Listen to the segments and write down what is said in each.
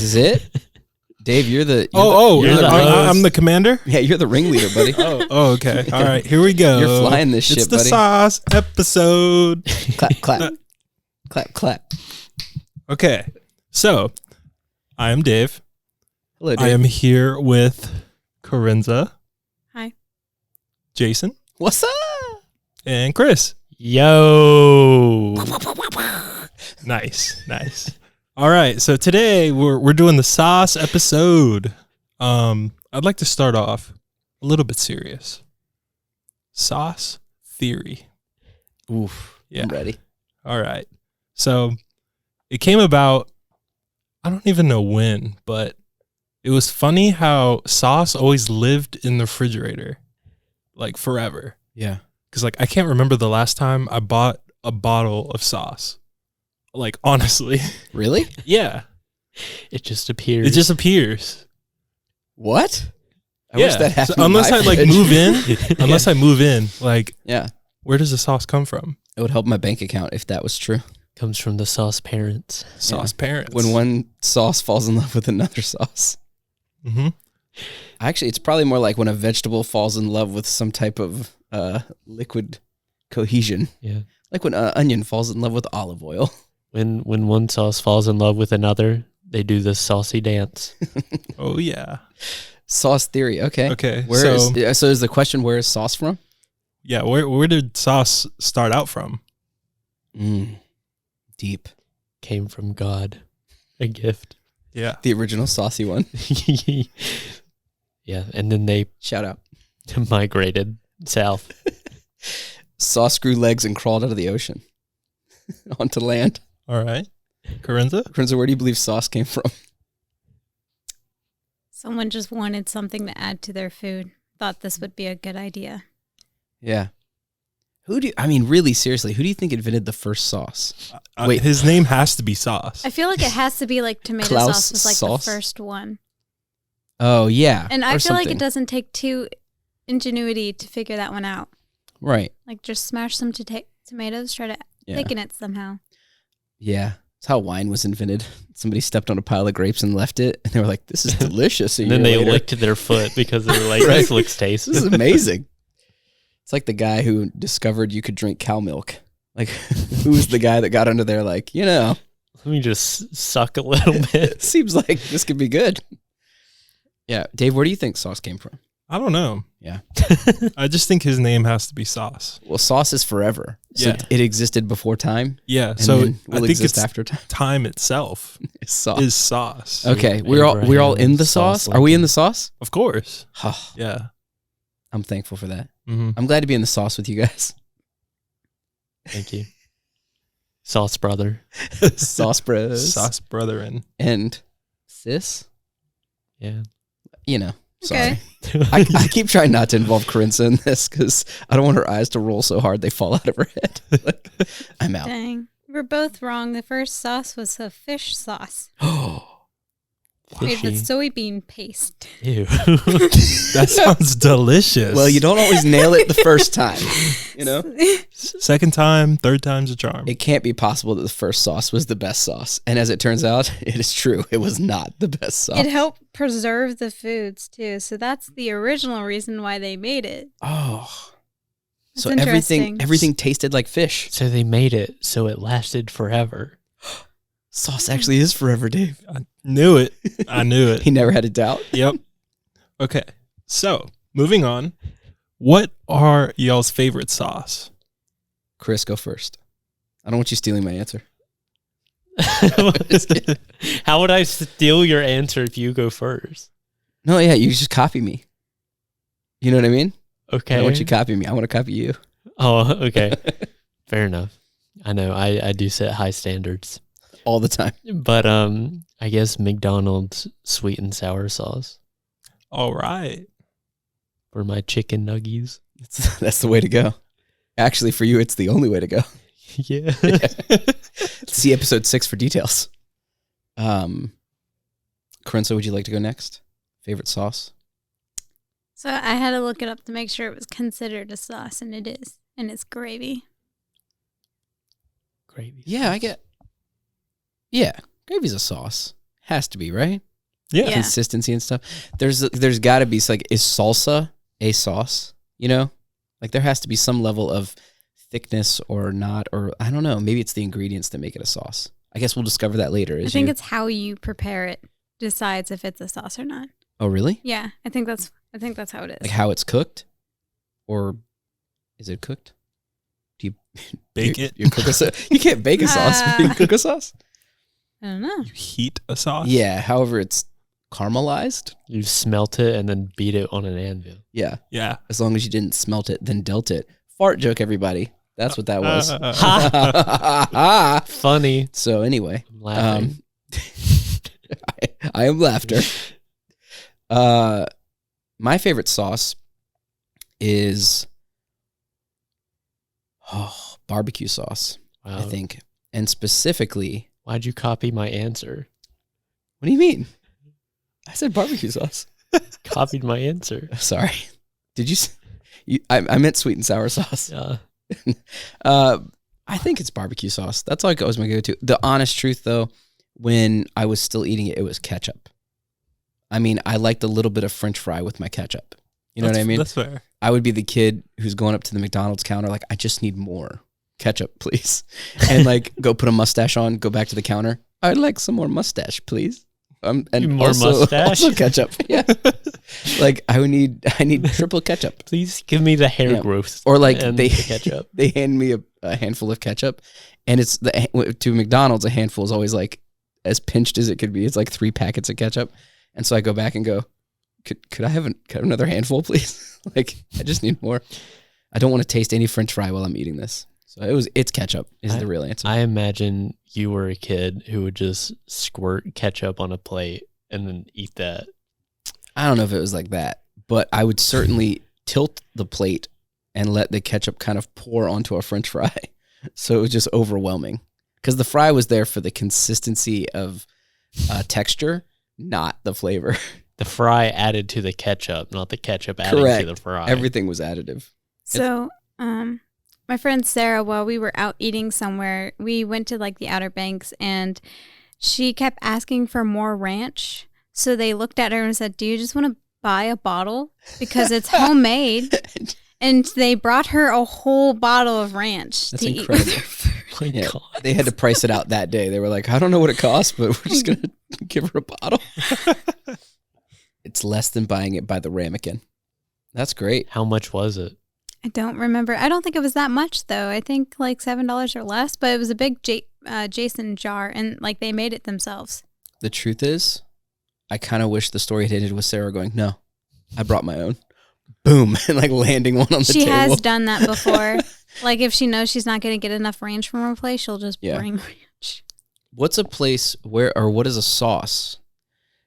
is it? Dave, you're the I'm the commander? Yeah, you're the ringleader, buddy. Okay. All right, here we go. You're flying this shit, buddy. It's the sauce episode. Clap, clap. Clap, clap. Okay, so I am Dave. Hello, Dave. I am here with Karensa. Hi. Jason. What's up? And Chris. Yo. Nice. All right, so today we're doing the sauce episode. I'd like to start off a little bit serious. Sauce theory. Oof. Yeah. I'm ready. All right. So it came about, I don't even know when, but it was funny how sauce always lived in the refrigerator, like forever. Yeah. Because like I can't remember the last time I bought a bottle of sauce. Like honestly. Really? Yeah. It just appears. It just appears. What? I wish that happened. So unless I like move in, like yeah, where does the sauce come from? it would help my bank account if that was true. comes from the sauce parents. Sauce parents. When one sauce falls in love with another sauce. Mm-hmm. Actually, it's probably more like when a vegetable falls in love with some type of liquid cohesion. Yeah. Like when an onion falls in love with olive oil. When one sauce falls in love with another, they do the saucy dance. Oh yeah. Sauce theory. Okay. Okay. So is the question, where is sauce from? Yeah, where did sauce start out from? Deep. Came from God. A gift. Yeah. The original saucy one. Yeah, and then they Shout out. migrated south. Sauce grew legs and crawled out of the ocean onto land. All right. Karensa? Karensa, where do you believe sauce came from? Someone just wanted something to add to their food. Thought this would be a good idea. Yeah. Really seriously, who do you think invented the first sauce? Wait. His name has to be Sauce. I feel like it has to be like tomato Klaus sauce was like sauce? the first one. Oh, yeah. And I or feel like something. it doesn't take too ingenuity to figure that one out. Right. Like just smash some tomatoes, try to thicken it somehow. Yeah. That's how wine was invented. Somebody stepped on a pile of grapes and left it, and they were like, this is delicious. And then they licked their foot because they were like, Right. this looks tasty. This is amazing. It's like the guy who discovered you could drink cow milk. Like, who was the guy that got under there like, Let me just suck a little bit. it seems like this could be good. Yeah. Dave, where do you think sauce came from? I don't know. Yeah. I just think his name has to be Sauce. Well, sauce is forever. So Yeah. it existed before time. Yeah. And So then I will think exist it's after time. time itself It's sauce. is sauce. Okay, we're all in the sauce. Are we in the sauce? Of course. Oh, Yeah. I'm thankful for that. Mm-hmm. I'm glad to be in the sauce with you guys. Thank you. Sauce brother. Sauce bros. Sauce brethren. And sis. Yeah. Sorry. Okay. I keep trying not to involve Karensa in this because I don't want her eyes to roll so hard they fall out of her head. Like, I'm out. Dang. We're both wrong. The first sauce was a fish sauce Oh, made Fishy. with soybean paste. Ew. That sounds delicious. well, you don't always nail it the first time. Second time, third time's a charm. It can't be possible that the first sauce was the best sauce. And as it turns out, it is true. It was not the best sauce. It helped preserve the foods too. So that's the original reason why they made it. Oh. That's So interesting. everything tasted like fish. So they made it so it lasted forever. Sauce actually is forever, Dave. I knew it. I knew it. He never had a doubt. Yep. Okay. So, moving on. What are y'all's favorite sauce? Chris, go first. I don't want you stealing my answer. How would I steal your answer if you go first? No, yeah, you just copy me. You know what I mean? Okay. I don't want you to copy me. I want to copy you. Oh, okay. Fair enough. I know. I do set high standards. All the time. But I guess McDonald's sweet and sour sauce All right. for my chicken nuggies. That's the way to go. Actually, for you, it's the only way to go. Yeah. See episode 6 for details. Karensa, would you like to go next? Favorite sauce? So I had to look it up to make sure it was considered a sauce, and it is. And it's gravy. Gravy. Yeah, I get. Yeah, gravy's a sauce. Has to be, right? Yeah. Yeah. Consistency and stuff. There's got to be like, is salsa a sauce? You know, like there has to be some level of thickness or not, or I don't know. Maybe it's the ingredients that make it a sauce. I guess we'll discover that later. I think it's how you prepare it decides if it's a sauce or not. Oh, really? Yeah, I think that's how it is. Like how it's cooked, or is it cooked? Do you Bake it. You cook a sauce? You can't bake a sauce. But you cook a sauce? I don't know. You heat a sauce. Yeah. However, it's caramelized. You smelt it and then beat it on an anvil. Yeah. Yeah. As long as you didn't smelt it, then dealt it. Fart joke, everybody. That's what that was. Funny. So anyway, I'm laughing. I am laughter. My favorite sauce is barbecue sauce, Wow. I think. And specifically, Why'd you copy my answer? what do you mean? I said barbecue sauce. Copied my answer. Sorry. Did you? I meant sweet and sour sauce. Yeah. I think it's barbecue sauce. That's like always my go-to. The honest truth, though, when I was still eating it, it was ketchup. I mean, I liked a little bit of French fry with my ketchup. You know what I mean? That's fair. I would be the kid who's going up to the McDonald's counter like, I just need more ketchup, please. And like go put a mustache on, go back to the counter. I'd like some more mustache, please. And More mustache? also ketchup. Yeah. Like I need triple ketchup. Please give me the hair Yeah. growth. Or like and they the ketchup. they hand me a handful of ketchup, and it's to McDonald's a handful is always like as pinched as it could be. It's like 3 packets of ketchup, and so I go back and go, could I have another handful, please? Like I just need more. I don't want to taste any French fry while I'm eating this. So it's ketchup is the real answer. I imagine you were a kid who would just squirt ketchup on a plate and then eat that. I don't know if it was like that, but I would certainly tilt the plate and let the ketchup kind of pour onto a French fry. So it was just overwhelming because the fry was there for the consistency of texture, not the flavor. The fry added to the ketchup, not the ketchup adding Correct. to the fry. Everything was additive. So, my friend Sarah, while we were out eating somewhere, we went to like the Outer Banks, and she kept asking for more ranch. So they looked at her and said, "Do you just want to buy a bottle because it's homemade?" And they brought her a whole bottle of ranch. That's to eat incredible. with her food. My Yeah, God. they had to price it out that day. They were like, I don't know what it costs, but we're just going to give her a bottle. It's less than buying it by the ramekin. That's great. How much was it? I don't remember. I don't think it was that much though. I think like $7 or less, but it was a big Jason jar, and like they made it themselves. The truth is, I kind of wish the story had ended with Sarah going, no, I brought my own. Boom. And like landing one on the She table. has done that before. Like if she knows she's not going to get enough ranch from her place, she'll just Yeah. bring ranch. What's a place what is a sauce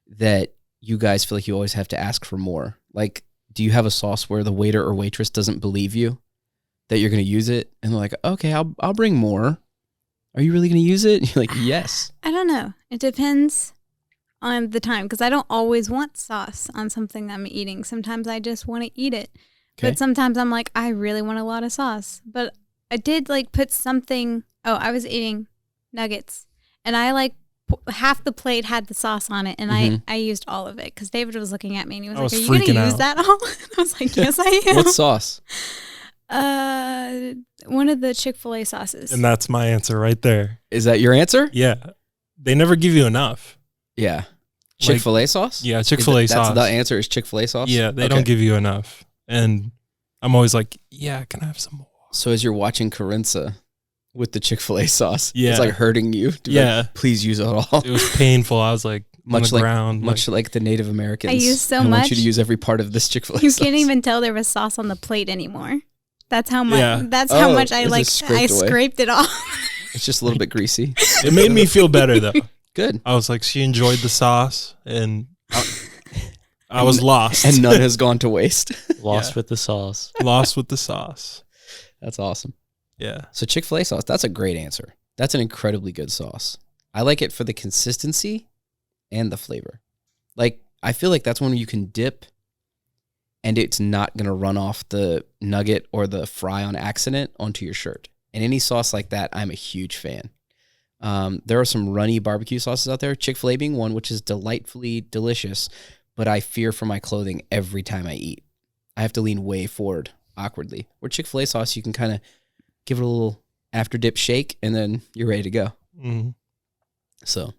that you guys feel like you always have to ask for more? Like, do you have a sauce where the waiter or waitress doesn't believe you that you're going to use it? And they're like, okay, I'll bring more. Are you really going to use it? And you're like, yes. I don't know. It depends on the time because I don't always want sauce on something I'm eating. Sometimes I just want to eat it. Okay. But sometimes I'm like, I really want a lot of sauce. But I did like put something. Oh, I was eating nuggets, and I like half the plate had the sauce on it, and I used all of it because David was looking at me and he was I like, was "Are you going to freaking use out. that all?" I was like, "Yes, I am." What sauce? One of the Chick-fil-A sauces. And that's my answer right there. Is that your answer? Yeah. They never give you enough. Yeah. Chick-fil-A sauce? Yeah, Chick-fil-A Is sauce. That's the answer is Chick-fil-A sauce? Yeah, they Okay. don't give you enough. And I'm always like, yeah, can I have some more? So as you're watching Karensa with the Chick-fil-A sauce, Yeah. it's like hurting you. To be Yeah. like, please use it all. It was painful. I was like, on Much the like ground. much like the Native Americans. I used so I want much. you to use every part of this Chick-fil-A You sauce. can't even tell there was sauce on the plate anymore. That's how much. Yeah. That's how Oh, much I it's like. just I scraped away. scraped it off. It's just a little bit greasy. It made me feel better, though. Good. I was like, she enjoyed the sauce, and I was lost. And none has gone to waste. Lost Yeah. with the sauce. Lost with the sauce. That's awesome. Yeah. So Chick-fil-A sauce, that's a great answer. That's an incredibly good sauce. I like it for the consistency and the flavor. Like, I feel like that's one where you can dip and it's not going to run off the nugget or the fry on accident onto your shirt. And any sauce like that, I'm a huge fan. There are some runny barbecue sauces out there. Chick-fil-A being one, which is delightfully delicious, but I fear for my clothing every time I eat. I have to lean way forward awkwardly. Where Chick-fil-A sauce, you can kind of give it a little after dip shake, and then you're ready to go. Mm-hmm. So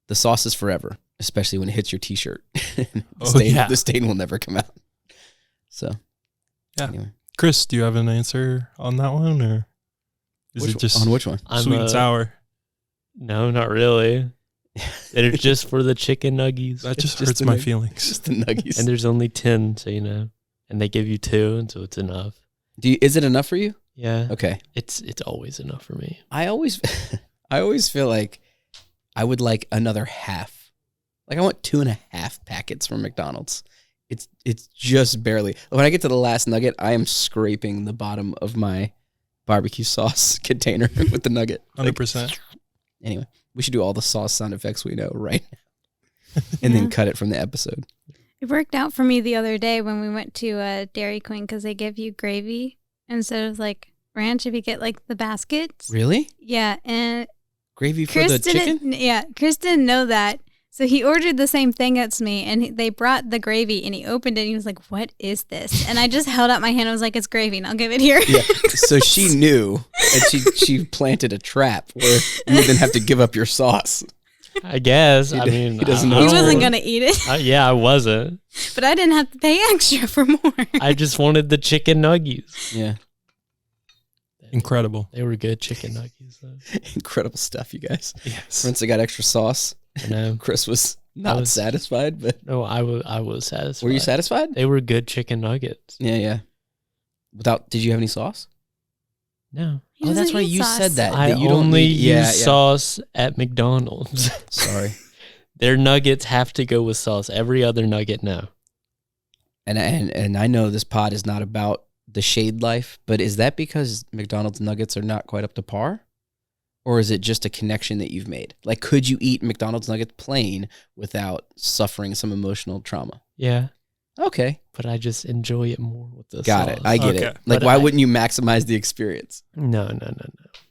the sauce is forever, especially when it hits your T-shirt. Yeah. The stain will never come out. So, yeah. Anyway. Chris, do you have an answer on that one, or is it just on which one? sweet and sour? No, not really. It's just for the chicken nuggies. That just hurts my feelings. Just the nuggies. And there's only 10, so and they give you 2, and so it's enough. Is it enough for you? Yeah. Okay. It's always enough for me. I always feel like I would like another half. Like I want 2.5 packets from McDonald's. It's just barely. When I get to the last nugget, I am scraping the bottom of my barbecue sauce container with the nugget. 100%. Anyway, we should do all the sauce sound effects we know right now, and then cut it from the episode. It worked out for me the other day when we went to Dairy Queen because they give you gravy instead of like ranch if you get like the baskets. Really? Yeah, and Gravy for the chicken? Chris didn't know that. So he ordered the same thing as me, and they brought the gravy, and he opened it, and he was like, what is this? And I just held out my hand. I was like, it's gravy, and I'll give it here. Yeah. So she knew, and she planted a trap where you would then have to give up your sauce. I guess. He doesn't know. He wasn't going to eat it. Yeah, I wasn't. But I didn't have to pay extra for more. I just wanted the chicken nuggies. Yeah. Incredible. They were good chicken nuggies, though. Incredible stuff, you guys. Yes. Prince got extra sauce. I know. Chris was not satisfied, but No, I was satisfied. were you satisfied? They were good chicken nuggets. Yeah. Did you have any sauce? No. He Oh, that's doesn't right. eat You sauce. said that. I that you don't only need, use sauce at McDonald's. Sorry. Their nuggets have to go with sauce. Every other nugget, no. And I know this pod is not about the shade life, but is that because McDonald's nuggets are not quite up to par? Or is it just a connection that you've made? Like, could you eat McDonald's nuggets plain without suffering some emotional trauma? Yeah. Okay. But I just enjoy it more with the Got sauce. it. I get Okay. it. Like, But why wouldn't you maximize the experience? No.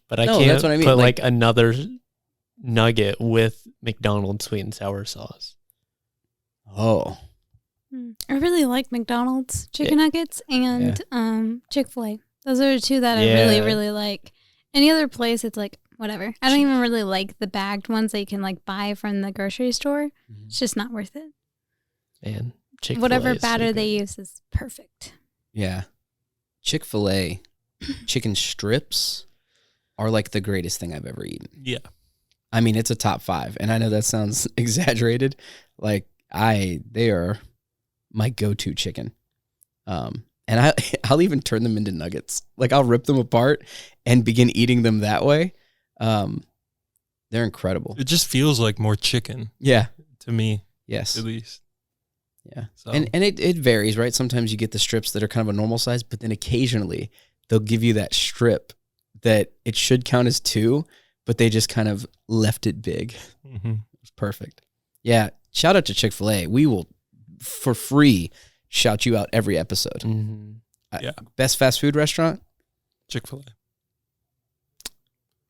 But I No, can't that's what I mean. put Like- like another nugget with McDonald's sweet and sour sauce. Oh. I really like McDonald's chicken nuggets and Chick-fil-A. Those are the two that I really, Yeah. really like. Any other place, it's like, whatever. I don't even really like the bagged ones that you can like buy from the grocery store. It's just not worth it. Man, Chick-fil-A Whatever is so batter good. they use is perfect. Yeah. Chick-fil-A chicken strips are like the greatest thing I've ever eaten. Yeah. I mean, it's a top 5, and I know that sounds exaggerated. Like they are my go-to chicken. And I'll even turn them into nuggets. Like I'll rip them apart and begin eating them that way. They're incredible. It just feels like more chicken Yeah. to me, Yes. at least. Yeah. So And it varies, right? Sometimes you get the strips that are kind of a normal size, but then occasionally they'll give you that strip that it should count as 2, but they just kind of left it big. mhm. It's perfect. Yeah. Shout out to Chick-fil-A. We will, for free, shout you out every episode. Mhm. Yeah. Best fast food restaurant? Chick-fil-A.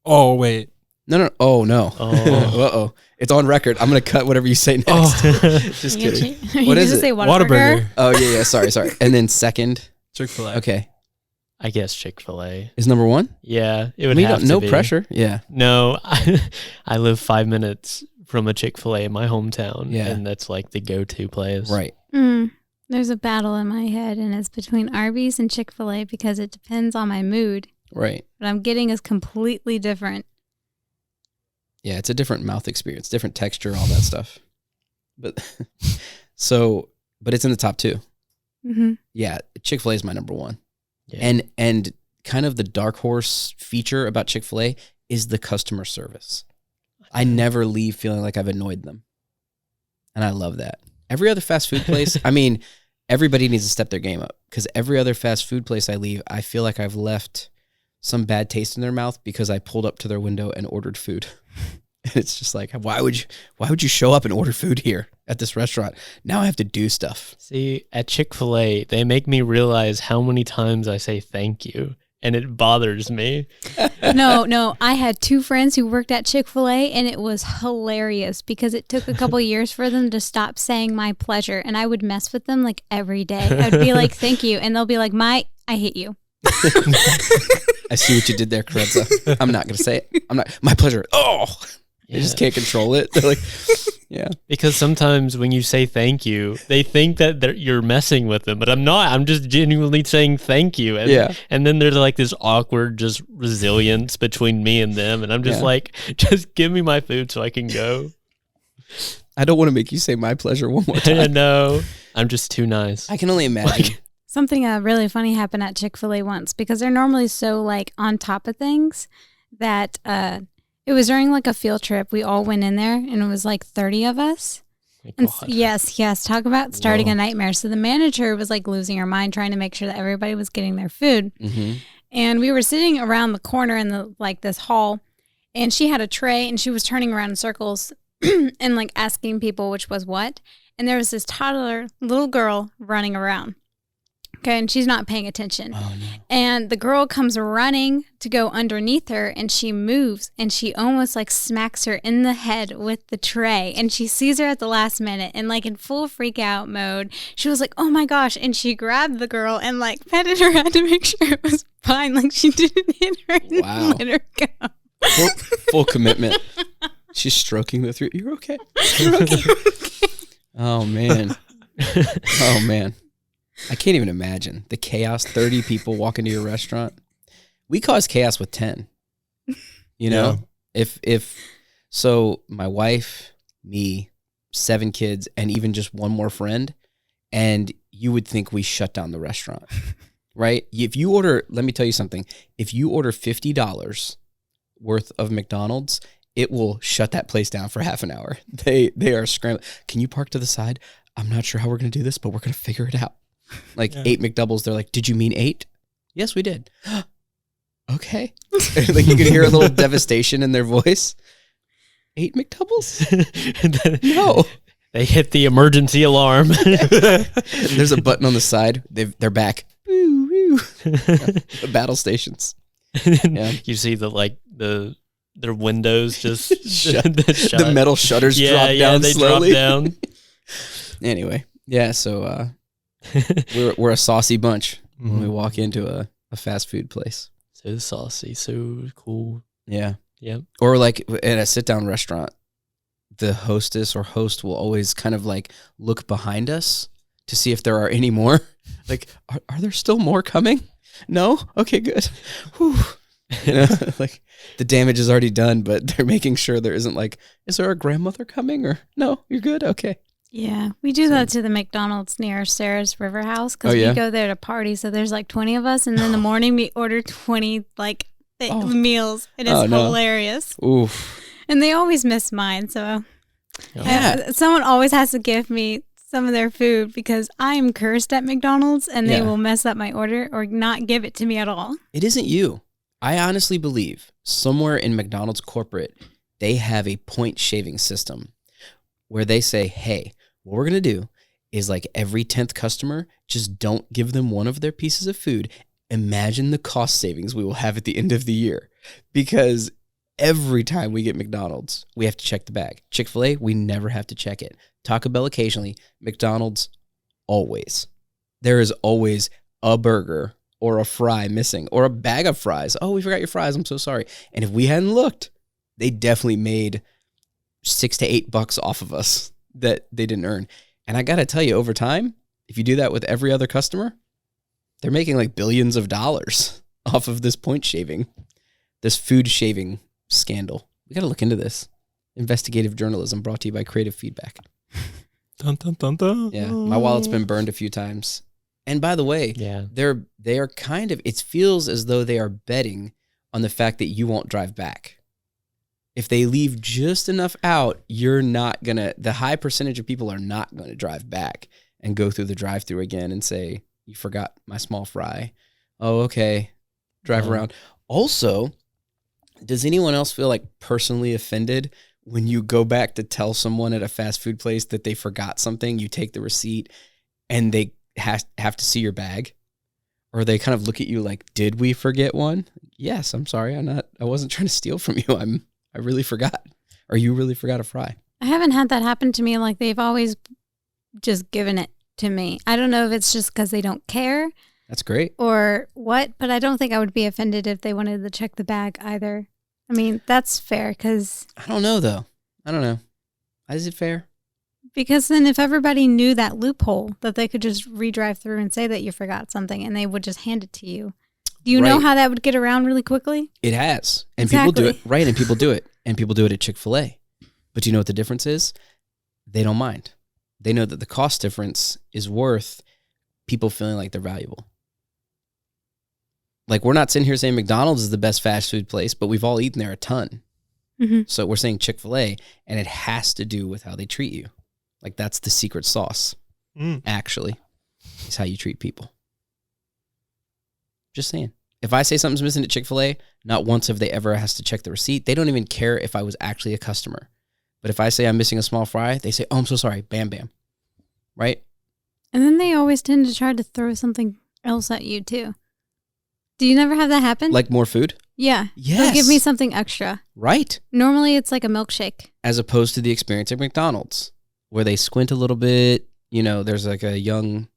Oh, wait. No. Oh, no. Oh. Uh-oh. It's on record. I'm going to cut whatever you say next. Oh. Just You kidding. you What is just it? say Whataburger? Whataburger. Oh, yeah. Sorry. And then second. Chick-fil-A. Okay. I guess Chick-fil-A. Is number 1? Yeah, it would We have don't, to no be. pressure. Yeah. No, I live 5 minutes from a Chick-fil-A in my hometown, Yeah. and that's like the go-to place. Right. There's a battle in my head, and it's between Arby's and Chick-fil-A because it depends on my mood. Right. What I'm getting is completely different. Yeah, it's a different mouth experience, different texture, all that stuff. But but it's in the top 2. Mm-hmm. Yeah, Chick-fil-A is my number 1. Yeah. And kind of the dark horse feature about Chick-fil-A is the customer service. I never leave feeling like I've annoyed them. And I love that. Every other fast food place, I mean, everybody needs to step their game up because every other fast food place I leave, I feel like I've left some bad taste in their mouth because I pulled up to their window and ordered food. And it's just like, why would you show up and order food here at this restaurant? Now I have to do stuff. See, at Chick-fil-A, they make me realize how many times I say thank you and it bothers me. No. I had 2 friends who worked at Chick-fil-A, and it was hilarious because it took a couple years for them to stop saying my pleasure. And I would mess with them like every day. I would be like, thank you. And they'll be like, I hate you. I see what you did there, Karensa. I'm not going to say it. I'm not. My pleasure. Oh, they just can't control it. They're like, yeah. Because sometimes when you say thank you, they think that you're messing with them, but I'm not. I'm just genuinely saying thank you. And, and then there's like this awkward just resilience between me and them. And I'm just like, just give me my food so I can go. I don't want to make you say my pleasure one more time. No, I'm just too nice. I can only imagine. Something really funny happened at Chick-fil-A once because they're normally so like on top of things that it was during like a field trip. We all went in there and it was like 30 of us. And yes. Talk about starting a nightmare. So the manager was like losing her mind trying to make sure that everybody was getting their food. Mm-hmm. And we were sitting around the corner in the like this hall, and she had a tray and she was turning around in circles and like asking people which was what. And there was this toddler little girl running around. Okay, and she's not paying attention. Oh, no. And the girl comes running to go underneath her, and she moves, and she almost like smacks her in the head with the tray. And she sees her at the last minute, and like in full freak out mode, she was like, "Oh my gosh!" And she grabbed the girl and like petted her head to make sure it was fine, like she didn't hit her and let her go. Full commitment. She's stroking the throat. You're okay. You're okay. Oh man. Oh man. I can't even imagine the chaos. 30 people walk into your restaurant. We cause chaos with 10. You know, if so, my wife, me, 7 kids, and even just one more friend, and you would think we shut down the restaurant, right? If you order, let me tell you something. If you order $50 worth of McDonald's, it will shut that place down for half an hour. They are scrambling. Can you park to the side? I'm not sure how we're going to do this, but we're going to figure it out. Like 8 McDoubles, they're like, "Did you mean 8? Yes, we did." Okay. Like you could hear a little devastation in their voice. 8 McDoubles? No. They hit the emergency alarm. There's a button on the side. They're back. Woo, woo. The battle stations. Yeah. You see their windows just shut. The metal shutters drop down they slowly. drop down. Anyway, yeah, so we're a saucy bunch when we walk into a fast food place. So saucy, so cool. Yeah. Yep. Or like at a sit-down restaurant, the hostess or host will always kind of like look behind us to see if there are any more. Like, are there still more coming? No? Okay, good. Whew. You know, like the damage is already done, but they're making sure there isn't like, is there a grandmother coming? Or no, you're good? Okay. Yeah, we do that to the McDonald's near Sarah's River House because we go there to party. So there's like 20 of us, and then in the morning we order 20 like meals. It is hilarious. Oof. And they always miss mine, so someone always has to give me some of their food because I am cursed at McDonald's, and they will mess up my order or not give it to me at all. It isn't you. I honestly believe somewhere in McDonald's corporate, they have a point shaving system where they say, hey, what we're going to do is like every 10th customer, just don't give them one of their pieces of food. Imagine the cost savings we will have at the end of the year. Because every time we get McDonald's, we have to check the bag. Chick-fil-A, we never have to check it. Taco Bell occasionally. McDonald's, always. There is always a burger or a fry missing or a bag of fries. Oh, we forgot your fries. I'm so sorry. And if we hadn't looked, they definitely made $6 to $8 off of us that they didn't earn. And I got to tell you, over time, if you do that with every other customer, they're making like billions of dollars off of this point shaving, this food shaving scandal. We got to look into this. Investigative journalism brought to you by Creative Feedback. Dun, dun, dun, dun. Yeah, my wallet's been burned a few times. And by the way, they are kind of, it feels as though they are betting on the fact that you won't drive back. If they leave just enough out, you're not going to, the high percentage of people are not going to drive back and go through the drive-thru again and say, you forgot my small fry. Oh, okay. Drive around. Also, does anyone else feel like personally offended when you go back to tell someone at a fast food place that they forgot something, you take the receipt and they have to see your bag? or they kind of look at you like, did we forget one? Yes, I'm sorry. I wasn't trying to steal from you. I really forgot. Or you really forgot a fry. I haven't had that happen to me. Like, they've always just given it to me. I don't know if it's just because they don't care. That's great. Or what, but I don't think I would be offended if they wanted to check the bag either. I mean, that's fair because... I don't know, though. I don't know. Is it fair? Because then if everybody knew that loophole, that they could just redrive through and say that you forgot something and they would just hand it to you. Do you know how that would get around really quickly? It has. And people do it. Right, and people do it. And people do it at Chick-fil-A. But do you know what the difference is? They don't mind. They know that the cost difference is worth people feeling like they're valuable. Like, we're not sitting here saying McDonald's is the best fast food place, but we've all eaten there a ton. Mm-hmm. So we're saying Chick-fil-A, and it has to do with how they treat you. Like, that's the secret sauce, actually, is how you treat people. Just saying. If I say something's missing at Chick-fil-A, not once have they ever has to check the receipt. They don't even care if I was actually a customer. But if I say I'm missing a small fry, they say, oh, I'm so sorry. Bam, bam. Right? And then they always tend to try to throw something else at you, too. Do you never have that happen? Like more food? Yeah. Yes. They'll give me something extra. Right. Normally, it's like a milkshake. As opposed to the experience at McDonald's, where they squint a little bit. You know, there's like a young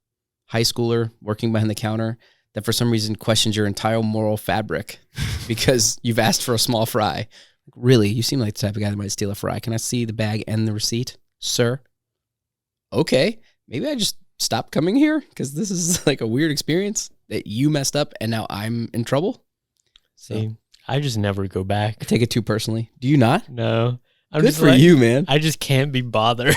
high schooler working behind the counter that for some reason questions your entire moral fabric because you've asked for a small fry. Really? You seem like the type of guy that might steal a fry. Can I see the bag and the receipt, sir? Okay. Maybe I just stop coming here because this is like a weird experience that you messed up and now I'm in trouble. See, I just never go back. I take it too personally. Do you not? No. I'm Good just for like, you, man. I just can't be bothered.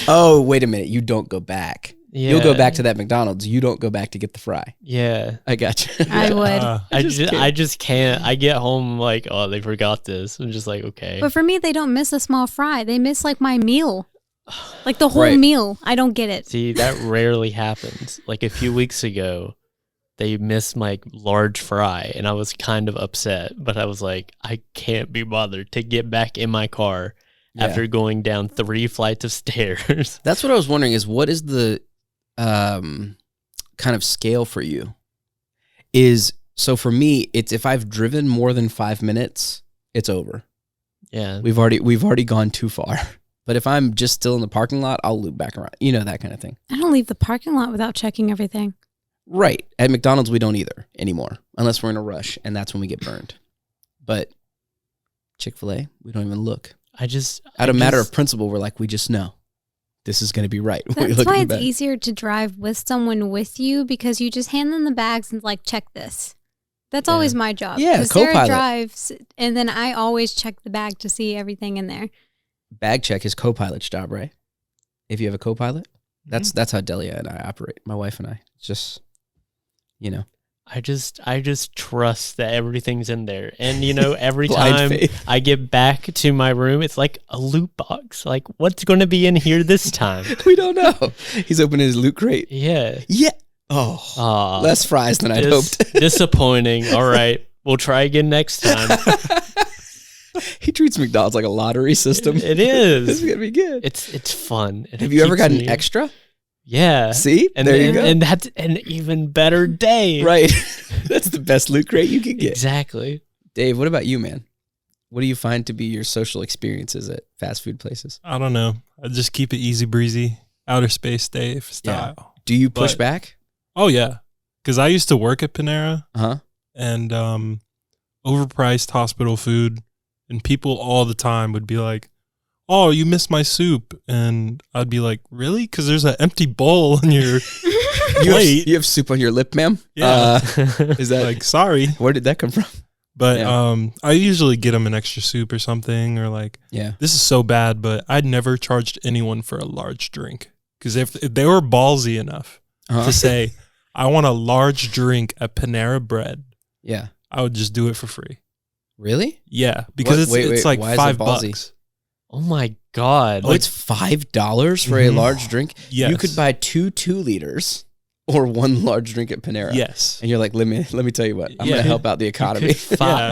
Oh, wait a minute. You don't go back. Yeah. You'll go back to that McDonald's. You don't go back to get the fry. Yeah. I got you. I would. I just can't. I get home like, oh, they forgot this. I'm just like, okay. But for me, they don't miss a small fry. They miss like my meal. Like the whole meal. I don't get it. See, that rarely happens. Like a few weeks ago, they missed my large fry and I was kind of upset, but I was like, I can't be bothered to get back in my car after going down 3 flights of stairs. That's what I was wondering is what is the kind of scale for you? So for me, it's if I've driven more than 5 minutes, it's over. Yeah. We've already gone too far. But if I'm just still in the parking lot, I'll loop back around. You know, that kind of thing. I don't leave the parking lot without checking everything. Right. At McDonald's, we don't either anymore, unless we're in a rush, and that's when we get burned. But Chick-fil-A, we don't even look. Out of matter of principle, we're like, we just know this is going to be right. That's why it's easier to drive with someone with you because you just hand them the bags and like, check this. That's always my job. Yeah, Sarah co-pilot. drives, and then I always check the bag to see everything in there. Bag check is co-pilot's job, right? If you have a co-pilot, that's how Delia and I operate. My wife and I. It's just, you know. I just trust that everything's in there. And, you know, every time I get back to my room, it's like a loot box. Like, what's going to be in here this time? We don't know. He's opening his loot crate. Yeah. Yeah. Oh, less fries than I'd hoped. Disappointing. All right. We'll try again next time. He treats McDonald's like a lottery system. It is. This is going to be good. It's fun. Have you ever gotten an extra? Yeah. See? And there you go. And that's an even better day. Right. That's the best loot crate you can get. Exactly. Dave, what about you, man? What do you find to be your social experiences at fast food places? I don't know. I just keep it easy breezy, outer space Dave style. Yeah. Do you push back? Oh, yeah. Because I used to work at Panera. Uh-huh. And overpriced hospital food. And people all the time would be like, oh, you missed my soup. And I'd be like, really? Because there's an empty bowl on your plate. You have soup on your lip, ma'am? Yeah. Is that like, sorry. Where did that come from? But I usually get them an extra soup or something, or like, this is so bad, but I'd never charged anyone for a large drink. Because if they were ballsy enough to say, I want a large drink at Panera Bread, I would just do it for free. Really? Yeah, because it's like why $5. Oh my God. Oh, it's $5 for a large drink? Yes. You could buy 2 liters or 1 large drink at Panera. Yes. And you're like, let me tell you what, I'm going to help out the economy.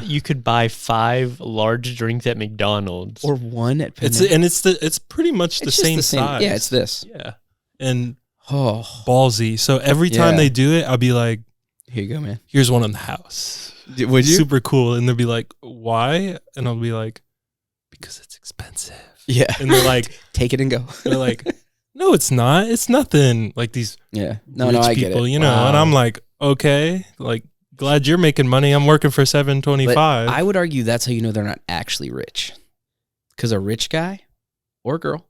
You could buy 5 large drinks at McDonald's. Or 1 at Panera. It's pretty much the same size. Yeah, it's this. Yeah. And ballsy. So every time they do it, I'll be like, Here you go, man. Here's one in the house. Would you? Super cool. And they'll be like, why? And I'll be like, because it's expensive. Yeah. And they're like, take it and go. they're like, no, it's not. It's nothing. Like these Yeah. No, rich I people, get it. you know. Wow. And I'm like, okay, like, glad you're making money. I'm working for $7.25. But I would argue that's how you know they're not actually rich. Because a rich guy or girl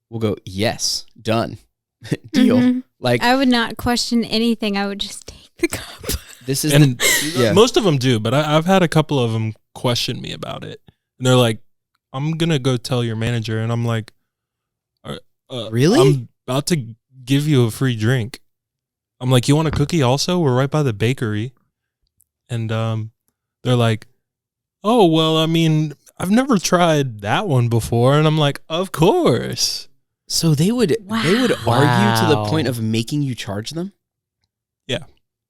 will go, yes, done, deal. Mhm. Like I would not question anything. I would just take the cup. this is And yeah. most of them do, but I've had a couple of them question me about it. And they're like, I'm going to go tell your manager. And I'm like, Really? I'm about to give you a free drink. I'm like, you want a cookie also? We're right by the bakery. And they're like, oh, well, I mean, I've never tried that one before. And I'm like, of course. So they would argue to the Wow. point of making you charge them? Yeah.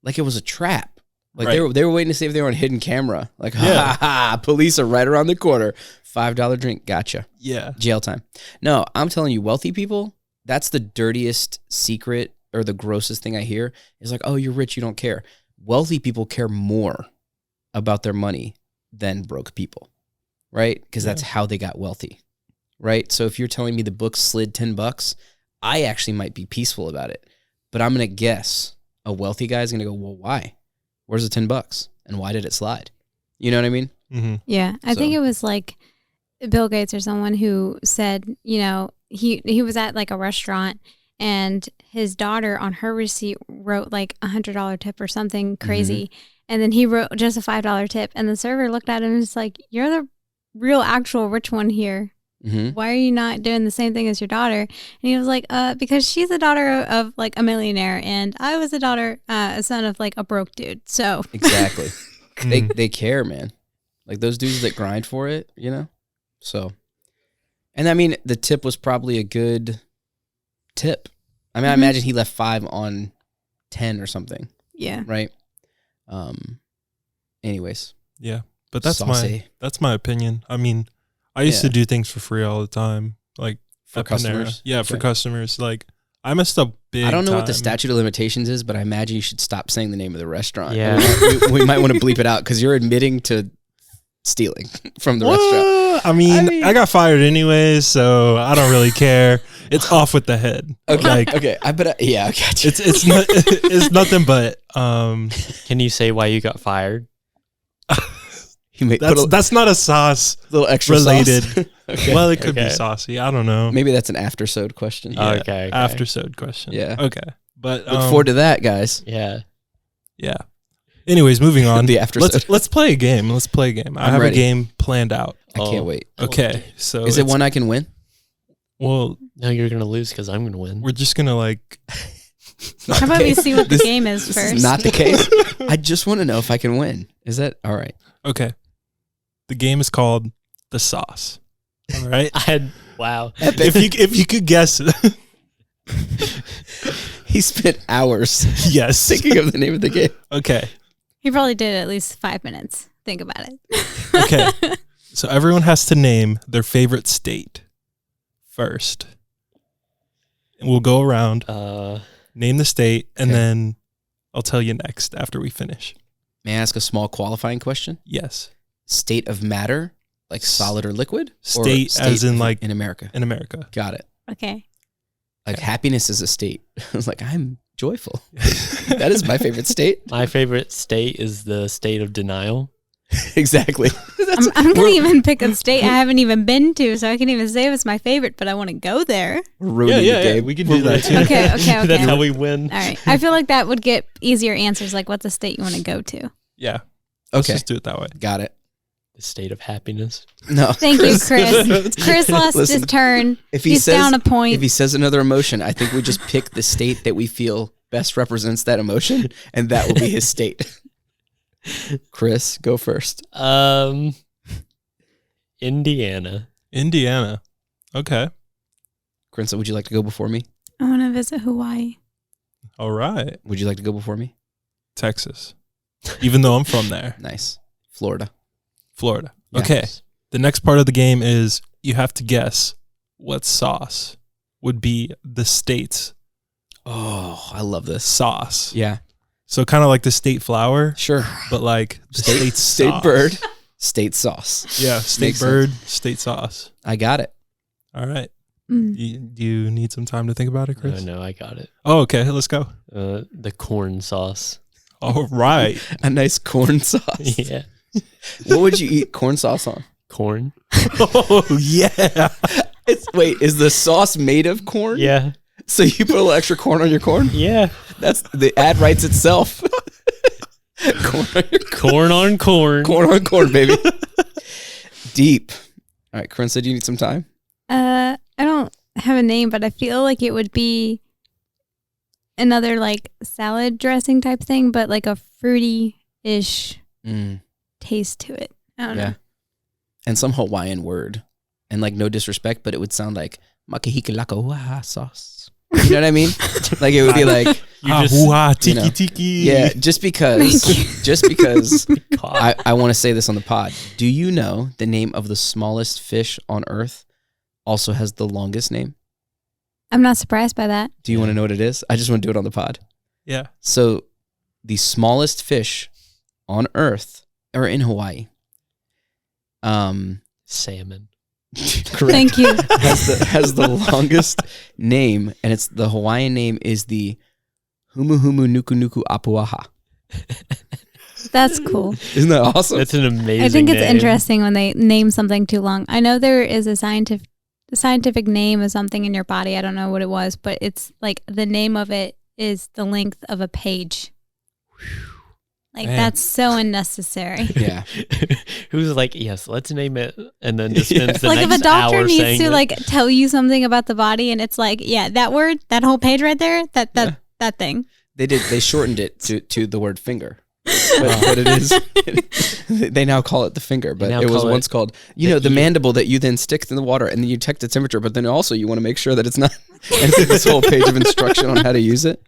Like it was a trap. Like Right. they were waiting to see if they were on hidden camera. Like, Yeah. ha ha, police are right around the corner. $5 drink, gotcha. Yeah. Jail time. No, I'm telling you, wealthy people, that's the dirtiest secret or the grossest thing I hear is like, oh, you're rich, you don't care. Wealthy people care more about their money than broke people, right? Because that's how they got wealthy, right? So if you're telling me the book slid $10, I actually might be peaceful about it. But I'm going to guess a wealthy guy is going to go, well, why? Where's the $10? And why did it slide? You know what I mean? Mm-hmm. Yeah, I think So- it was like Bill Gates or someone who said, you know, he was at like a restaurant and his daughter on her receipt wrote like $100 tip or something crazy. And then he wrote just a $5 tip. And the server looked at him and was like, you're the real actual rich one here. Mm-hmm. Why are you not doing the same thing as your daughter? And he was like, because she's a daughter of like a millionaire and I was a son of like a broke dude. So Exactly. They care, man. Like those dudes that grind for it, you know? So, and I mean, the tip was probably a good tip. I mean, I imagine he left 5 on 10 or something, yeah. right? Anyways, Yeah. But that's Saucy. my opinion. I mean, I used to Yeah. do things for free all the time. Like for at Panera. customers. Yeah, for Okay. customers. Like I messed up big I don't know what the time. statute of limitations is, but I imagine you should stop saying the name of the restaurant. Yeah. We might want to bleep it out because you're admitting to stealing from the restaurant. Well, I mean, I got fired anyways, so I don't really care. It's off with the head. Okay, Like, okay. I got you. it's not it's nothing but Can you say why you got fired? You may put a that's not a sauce little extra related. sauce. Okay. Well, it could Okay. be saucy. I don't know. Maybe that's an after-sode question. Yeah, Okay. After sode question. Yeah. Okay. But Look forward to that, guys. Yeah. yeah. Anyways, moving on. The after Let's play a game. I I'm have ready. a game planned out. I Oh. can't wait. Okay. So Is it it's- one I can win? Well, No, you're gonna lose because I'm gonna win. we're just gonna like How about we see what the This- game is This first? is not the case. I just want to know if I can win. Is that all right? okay. The game is called The Sauce. All right. Wow. if you could guess He spent hours yes. thinking of the name of the game. Okay. He probably did at least 5 minutes. Think about it. Okay. So everyone has to name their favorite state first. And we'll go around, name the state, and Okay. then I'll tell you next after we finish. May I ask a small qualifying question? Yes. State of matter, like solid or liquid? Or State as in, of- like- in America. In America. Got it. Okay. Like happiness is a state. I was like, I'm joyful. That is my favorite state. My favorite state is the state of denial. Exactly. I'm going to even pick a state I haven't even been to, so I can even say it's my favorite, but I want to go there. We're ruining the game. We can do that too. Okay, okay, That's okay. how we win. All right. I feel like that would get easier answers, like what's the state you want to go to? Yeah. Let's Okay. just do it that way. Got it. The state of happiness. No. Thank you, Chris. Chris lost Listen, his turn. if he He's says down a point. if he says another emotion, I think we just pick the state that we feel best represents that emotion, and that will be his state. Chris, go first. Indiana. Indiana. Okay. Karensa, would you like to go before me? I want to visit Hawaii. All right. Would you like to go before me? Texas. Even though I'm from there. Nice. Florida. Florida. Yeah. Okay. The next part of the game is you have to guess what sauce would be the state's Oh, I love this. sauce. Yeah. So kind of like the state flower, Sure. but like the state sauce. bird, state sauce. Yeah, state Makes bird, state sauce. I got it. All right. Mm. Do you need some time to think about it, Chris? No, I got it. Oh, okay. Let's go. The corn sauce. All right. A nice corn sauce. Yeah. What would you eat corn sauce on? Corn. Oh, yeah. Wait, is the sauce made of corn? Yeah. So you put a little extra corn on your corn? Yeah. That's the ad writes itself. Corn on your Corn on corn. corn on corn, baby. Deep. All right, Karensa, do you need some time? I don't have a name, but I feel like it would be another like salad dressing type thing, but like a fruity-ish taste to it. I don't know. And some Hawaiian word. And like no disrespect, but it would sound like makahikilaka sauce. You know what I mean? Like it would be like Tiki you know, tiki. yeah, just because I want to say this on the pod. Do you know the name of the smallest fish on earth also has the longest name? I'm not surprised by that. Do you want to know what it is? I just want to do it on the pod. Yeah. So the smallest fish on earth or in Hawaii. Salmon. Correct. Thank you. has the longest name, and it's the Hawaiian name is the Humu Humu Nuku Nuku Apuaha. That's cool. Isn't that awesome? That's an amazing I think it's name. interesting when they name something too long. I know there is a scientific name of something in your body. I don't know what it was, but it's like the name of it is the length of a page. Like, Man. that's so unnecessary. Yeah. Who's like, yes, let's name it, and then just spends the Like, next if a doctor hour needs saying to it. like tell you something about the body, and it's like, yeah, that word, that whole page right there, that thing. They shortened it to the word finger. But it is they now call it the finger, but it was once called the mandible that you then stick in the water and then you check the temperature, but then also you want to make sure that it's not and it's this whole page of instruction on how to use it.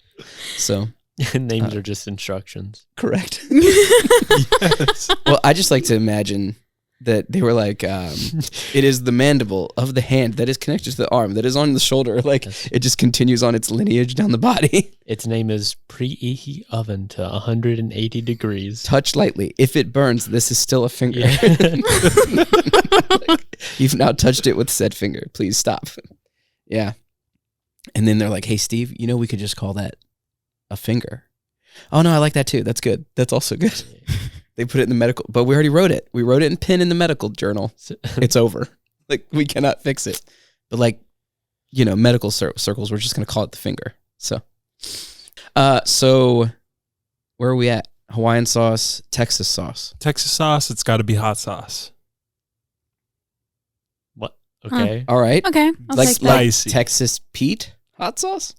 So names are just instructions. correct. Yes. Well, I just like to imagine that they were like, it is the mandible of the hand that is connected to the arm that is on the shoulder. Like it just continues on its lineage down the body. Its name is preheat oven to 180 degrees. Touch lightly. If it burns, this is still a finger. Yeah. You've now touched it with said finger. Please stop. Yeah. And then they're like, hey, Steve, we could just call that a finger. Oh, no, I like that too. That's good. That's also good. They put it in the medical, but we already wrote it. We wrote it in pen in the medical journal. It's over. Like, we cannot fix it. But like, medical circles, we're just going to call it the finger. So where are we at? Hawaiian sauce, Texas sauce. Texas sauce, it's got to be hot sauce. What? Okay. All right. Okay, I'll Like take that. Spicy. Texas Pete hot sauce?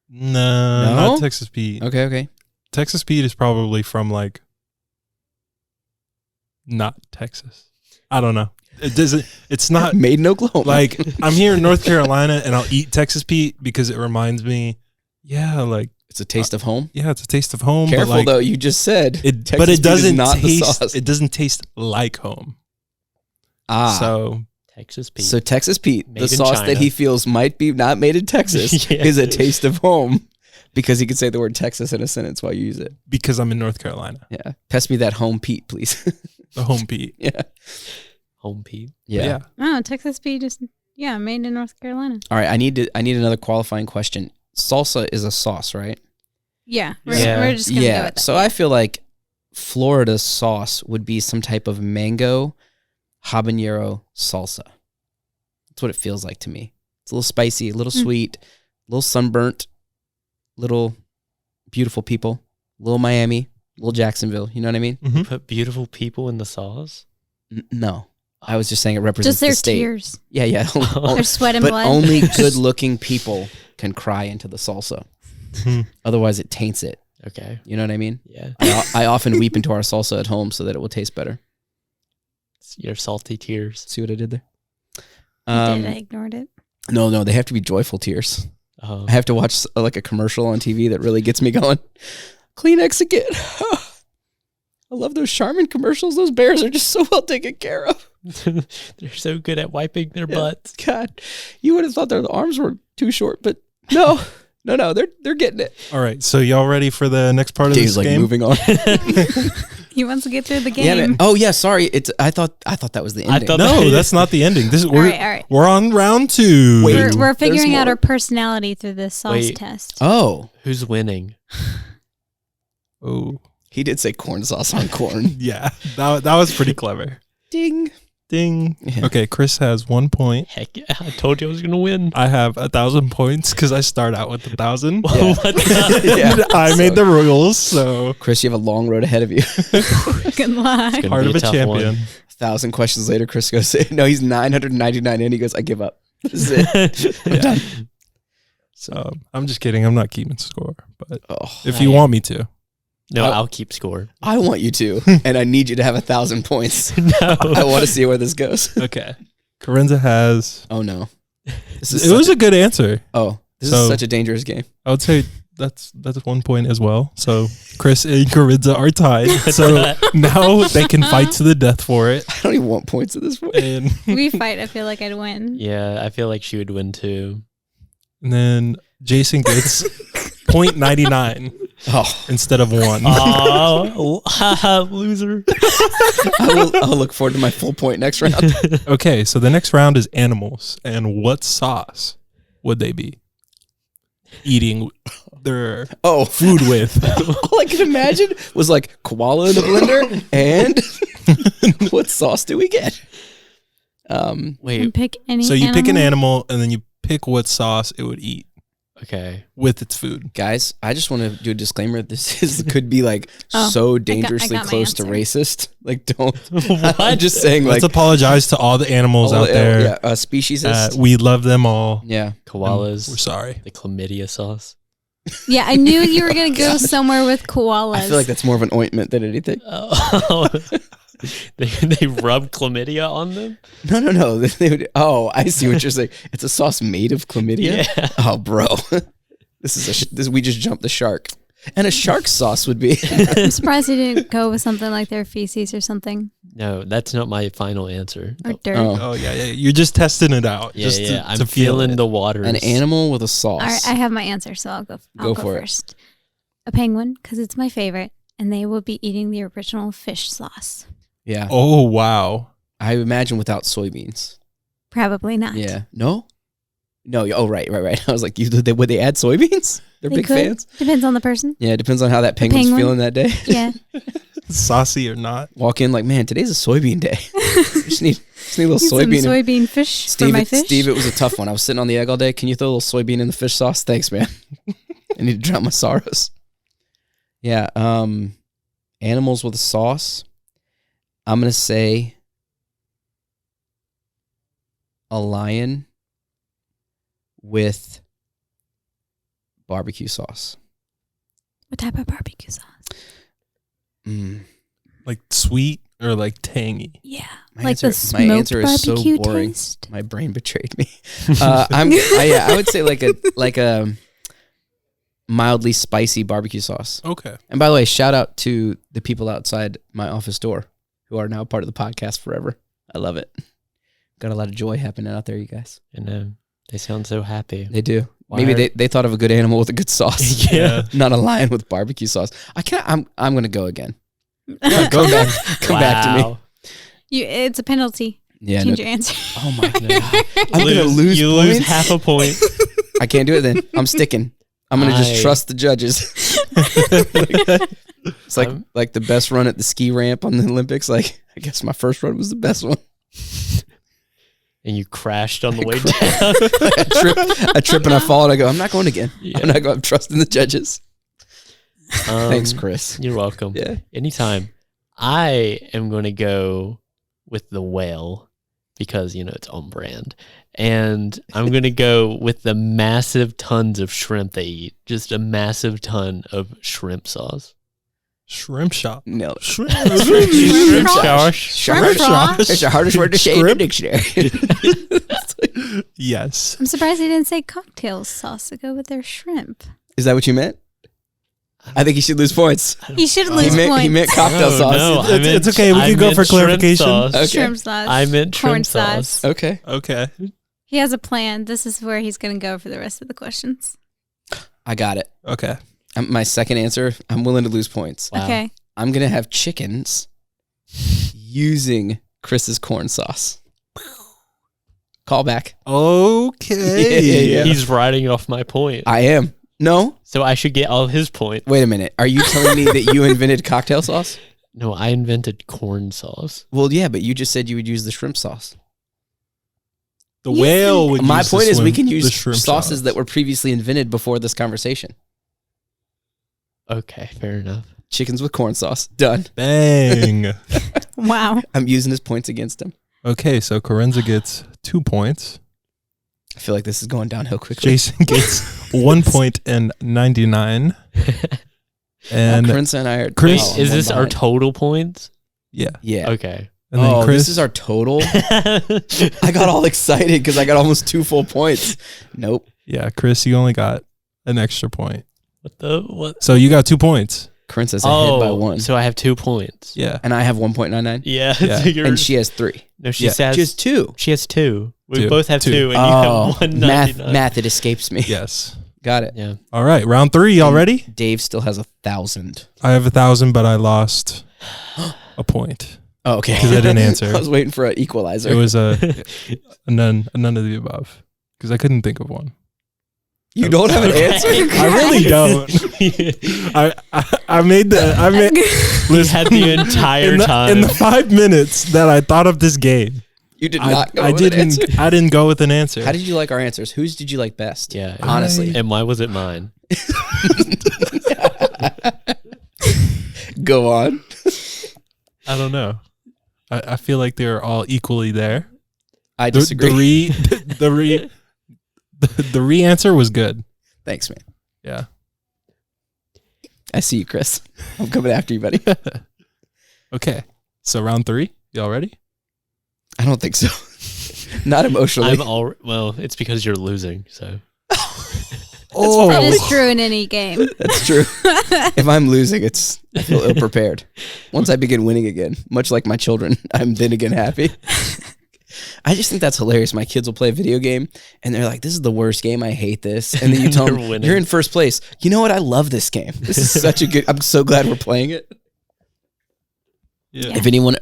No, No? not Texas Pete. Okay. Texas Pete is probably from like not Texas. I don't know. It doesn't. It's not Made in Oklahoma. like I'm here in North Carolina and I'll eat Texas Pete because it reminds me. Yeah, like it's a taste of home. yeah, it's a taste of home. Careful but like, though, you just said Texas but Pete it is doesn't not the taste. sauce. It doesn't taste like home. So Texas Pete. So Texas Pete, Made the in sauce China. that he feels might be not made in Texas, Yeah. is a taste of home because he could say the word Texas in a sentence while you use it. because I'm in North Carolina, Yeah. Pass me that home Pete, please. the home Pete. Yeah. Home Pete. Yeah. Oh, Texas Pete is made in North Carolina. All right. I need another qualifying question. Salsa is a sauce, right? Yeah, Yeah. we're just gonna go with that. So I feel like Florida sauce would be some type of mango habanero salsa. That's what it feels like to me. It's a little spicy, a little sweet, a little sunburnt, little beautiful people, little Miami, little Jacksonville. You know what I mean? Mhm. Put beautiful people in the sauce. No, I was just saying it represents Just their the state. tears, Yeah, yeah. their sweat and But blood. only good-looking people can cry into the salsa. Otherwise, it taints it. Okay. You know what I mean? Yeah. I often weep into our salsa at home so that it will taste better. It's your salty tears. See what I did there? I ignored it. No, they have to be joyful tears. Oh. I have to watch like a commercial on TV that really gets me going. Kleenex again. I love those Charmin commercials. Those bears are just so well taken care of. They're so good at wiping their butts. God, you would have thought their arms were too short, but no, No, they're getting it. All right, so y'all ready for the next part of Dave's this like game? moving on. He wants to get through the Yeah, game. man. Oh yeah, sorry. I thought that was the ending. No, that's not the ending. This is All right. we're on round 2. Wait. We're figuring There's out more. our personality through this sauce Wait. test. Oh, Who's winning? Oh, he did say corn sauce on corn. yeah, that was pretty clever. Ding. Ding. Yeah. Okay, Chris has 1 point. Heck yeah! I told you I was gonna win. I have 1,000 points because I start out with 1,000. Yeah. What the? Yeah. I made the rules, so Chris, you have a long road ahead of you. Good luck. Gonna heart be of a a tough champion. 1,000 questions later, Chris goes, no, he's 999 in. He goes, I give up. This is it. I'm done. So I'm just kidding. I'm not keeping score, but Oh, if you want me to, No, Oh. I'll keep score. I want you to, and I need you to have 1,000 points. No. I want to see where this goes. okay. Karensa has. Oh no, this It was a good answer. this So- is such a dangerous game. I would say that's 1 point as well. So Chris and Karensa are tied. So now they can fight to the death for it. I don't even want points at this point. And, We fight. I feel like I'd win. Yeah, I feel like she would win too. and then Jason gets 0.99 Oh, instead of 1. Oh, haha, loser. I'll look forward to my full point next round. Okay, so the next round is animals. And what sauce would they be eating their Oh, food with? all I could imagine was like koala in a blender, and what sauce do we get? And Wait, pick any. So you pick an animal. animal and then you pick what sauce it would eat okay. with its food. Guys, I just want to do a disclaimer. Could be like Oh, so dangerously got my close to answer. racist. Like, don't. What? I'm just saying, like, Let's apologize to all the animals all out there. Yeah, species. We love them all. Yeah. Koalas. We're sorry. The chlamydia sauce. Yeah, I knew you were gonna go somewhere with koalas. I feel like that's more of an ointment than anything. Oh. they rub chlamydia on them? No. Oh, I see what you're saying. It's a sauce made of chlamydia. Yeah. Oh, bro, we just jumped the shark. And a shark sauce would be. I'm surprised you didn't go with something like their feces or something No, that's not my final answer. or dirt. Oh. Oh, yeah. You're just testing it out. Yeah, just yeah. To I'm feel feeling it. the waters. An animal with a sauce. All right, I have my answer, so I'll go. I'll Go go for it. first. A penguin, because it's my favorite, and they will be eating the original fish sauce. Yeah. Oh, wow. I imagine without soybeans. Probably not. Yeah. No. Oh, right. I was like, would they add soybeans? They're They big could. fans. Depends on the person. Yeah, it depends on how that penguin's penguin? feeling that day. Yeah. Saucy or not. Walk in like, man, today's a soybean day. just need a little Need some soybean. soybean fish for my fish. Steve, it was a tough one. I was sitting on the egg all day. Can you throw a little soybean in the fish sauce? Thanks, man. I need to drown my sorrows. Yeah. Animals with a sauce. I'm gonna say a lion with barbecue sauce. What type of barbecue sauce? Like sweet or like tangy. Yeah. My Like answer, the smoked my answer is so barbecue boring. taste? My brain betrayed me. I would say like a mildly spicy barbecue sauce. Okay. And by the way, shout out to the people outside my office door who are now part of the podcast forever. I love it. Got a lot of joy happening out there, you guys. I know. They sound so happy. They do. Why Maybe are- they thought of a good animal with a good sauce. Yeah. Not a lion with barbecue sauce. I'm gonna go again. Come back to me. Wow. It's a penalty. Yeah. Change No, your answer. oh my god. I'm gonna lose You points. lose half a point. I can't do it then. I'm sticking. I'm gonna just trust the judges. It's like the best run at the ski ramp on the Olympics. Like, I guess my first run was the best one. And you crashed on the way down. I trip and I fall and I go, I'm not going again. Yeah. I'm not going. I'm trusting the judges. Thanks, Chris. You're welcome. Yeah. Anytime. I am going to go with the whale because, it's on brand. And I'm going to go with the massive tons of shrimp they eat. Just a massive ton of shrimp sauce. Shrimp shop. No. Shrimp. Shrimp sauce. Shrimp sauce. It's the hardest word to say in the dictionary. Yes. I'm surprised he didn't say cocktail sauce to go with their shrimp. Is that what you meant? I think he should lose points. He should lose He points. meant cocktail No, sauce. no, I It's meant- okay, we I can go meant for shrimp clarification. sauce. Okay. Shrimp sauce. I meant corn shrimp sauce. Okay. Okay. He has a plan. This is where he's going to go for the rest of the questions. I got it. Okay. My second answer, I'm willing to lose points. Wow. Okay. I'm going to have chickens using Chris's corn sauce. Call back. Okay. Yeah. He's writing off my point. I am. No? So I should get all his points. Wait a minute. Are you telling me that you invented cocktail sauce? No, I invented corn sauce. Well, yeah, but you just said you would use the shrimp sauce. The whale would My use the point is we can the use shrimp sauces sauce. that were previously invented before this conversation. Okay, fair enough. Chickens with corn sauce. Done. Bang. Wow. I'm using his points against him. Okay, so Karensa gets 2 points. I feel like this is going downhill quickly. Jason gets 1 point and 99. And Karensa and I are Chris- Wait, is this our total points? yeah. Yeah. Okay. And then Chris, this is our total. I got all excited because I got almost 2 full points. Nope. yeah, Chris, you only got an extra point. What? So you got 2 points. Karensa's ahead by 1. So I have 2 points. Yeah. And I have 1.99. Yeah. Yeah. So you're, And she has 3. no, she Yeah. says She has 2. she has 2. We 2. both have 2. 2, and you Oh, have 199. math, it escapes me. Yes. Got it. Yeah. All right, round 3. Y'all ready? Dave still has 1,000. I have 1,000, but I lost a point Oh, okay. because I didn't answer. I was waiting for an equalizer. It was a none of the above because I couldn't think of one. You don't have an answer? I really don't. I made You had the entire time. in the 5 minutes that I thought of this game. You did I not go with an answer? I didn't go with an answer. How did you like our answers? Whose did you like best? Yeah. Honestly. And why was it mine? Go on. I don't know. I feel like they're all equally there. I disagree. The re-answer was good. Thanks, man. Yeah. I see you, Chris. I'm coming after you, buddy. Okay. So round 3. Y'all ready? I don't think so. Not emotionally. Well, it's because you're losing, so. Oh, That is true in any game. That's true. If I'm losing, I feel ill prepared. Once I begin winning again, much like my children, I'm then again happy. I just think that's hilarious. My kids will play a video game and they're like, this is the worst game. I hate this. And then you tell them, winning. you're in first place. You know what? I love this game. This is such a good, I'm so glad we're playing it. yeah. If anyone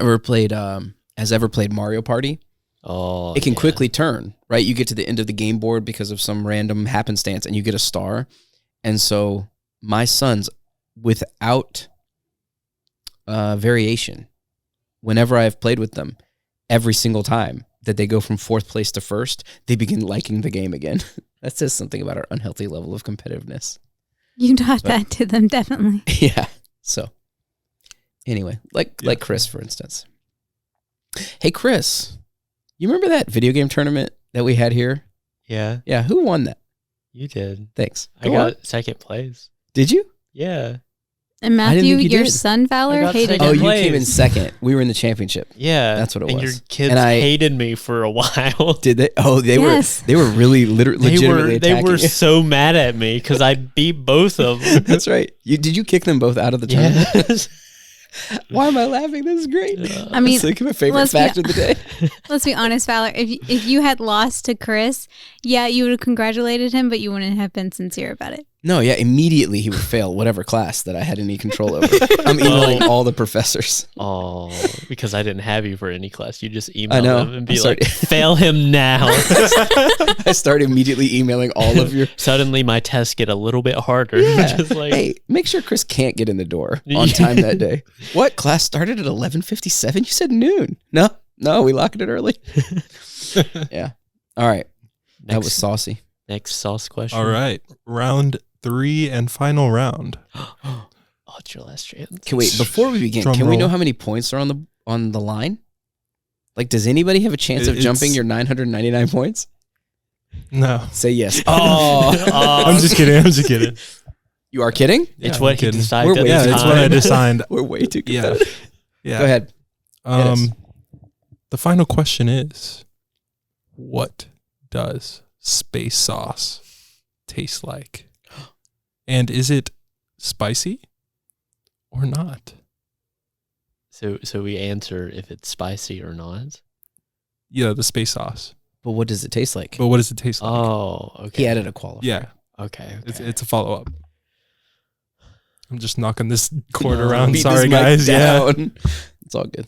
has ever played Mario Party, Oh, it can yeah. quickly turn, right? You get to the end of the game board because of some random happenstance and you get a star. And so my sons, without variation, whenever I've played with them, every single time that they go from 4th place to 1st, they begin liking the game again. That says something about our unhealthy level of competitiveness. You taught that to them, definitely. Yeah. So anyway, like Chris, for instance. Hey, Chris, you remember that video game tournament that we had here? Yeah, Yeah. Who won that? you did. Thanks. I got second place. Did you? Yeah. And I didn't Matthew, think you your did. son Valor, I got hated second Oh, him. you place. came in second. We were in the championship. Yeah. That's what it and was. your kids And I- hated me for a while. Did they? Oh, they Yes. were really legitimately They attacking were you. so mad at me because I beat both of them. That's right. Did you kick them both out of the tournament? Yes. Why am I laughing? This is great. I mean, It's like my favorite let's be- fact of the day. let's be honest, Valor. If you had lost to Chris, yeah, you would have congratulated him, but you wouldn't have been sincere about it. No, yeah, immediately he would fail whatever class that I had any control over. I'm emailing all the professors. Oh, because I didn't have you for any class. You just I email know. them and be I'm sorry. like, fail him now. I start immediately emailing all of your. Suddenly my tests get a little bit harder. Yeah. Just like, Hey, make sure Chris can't get in the door on time that day. What? Class started at 11:57? You said noon. No, we locked it early. Yeah. All right. That was saucy. next sauce question. All right. Round 3 and final round. Oh, it's your last chance. Okay, wait, before we begin, Drum can we know roll. how many points are on the line? Like, does anybody have a chance of jumping It's- your 999 points? No. Say yes. Oh, I'm just kidding. you are kidding? It's Yeah, what I'm he kidding. decided We're at way- the Yeah, time. it's what I decided. We're way too Yeah. competitive. Yeah. Go ahead. The final question is, what does space sauce taste like? And is it spicy or not? So we answer if it's spicy or not. Yeah, the space sauce. But what does it taste like? But what does it taste like? Oh, okay. He added a qualifier. Yeah. Okay. It's a follow up. I'm just knocking this cord around. Beat Sorry, this mic guys. Yeah, down. It's all good.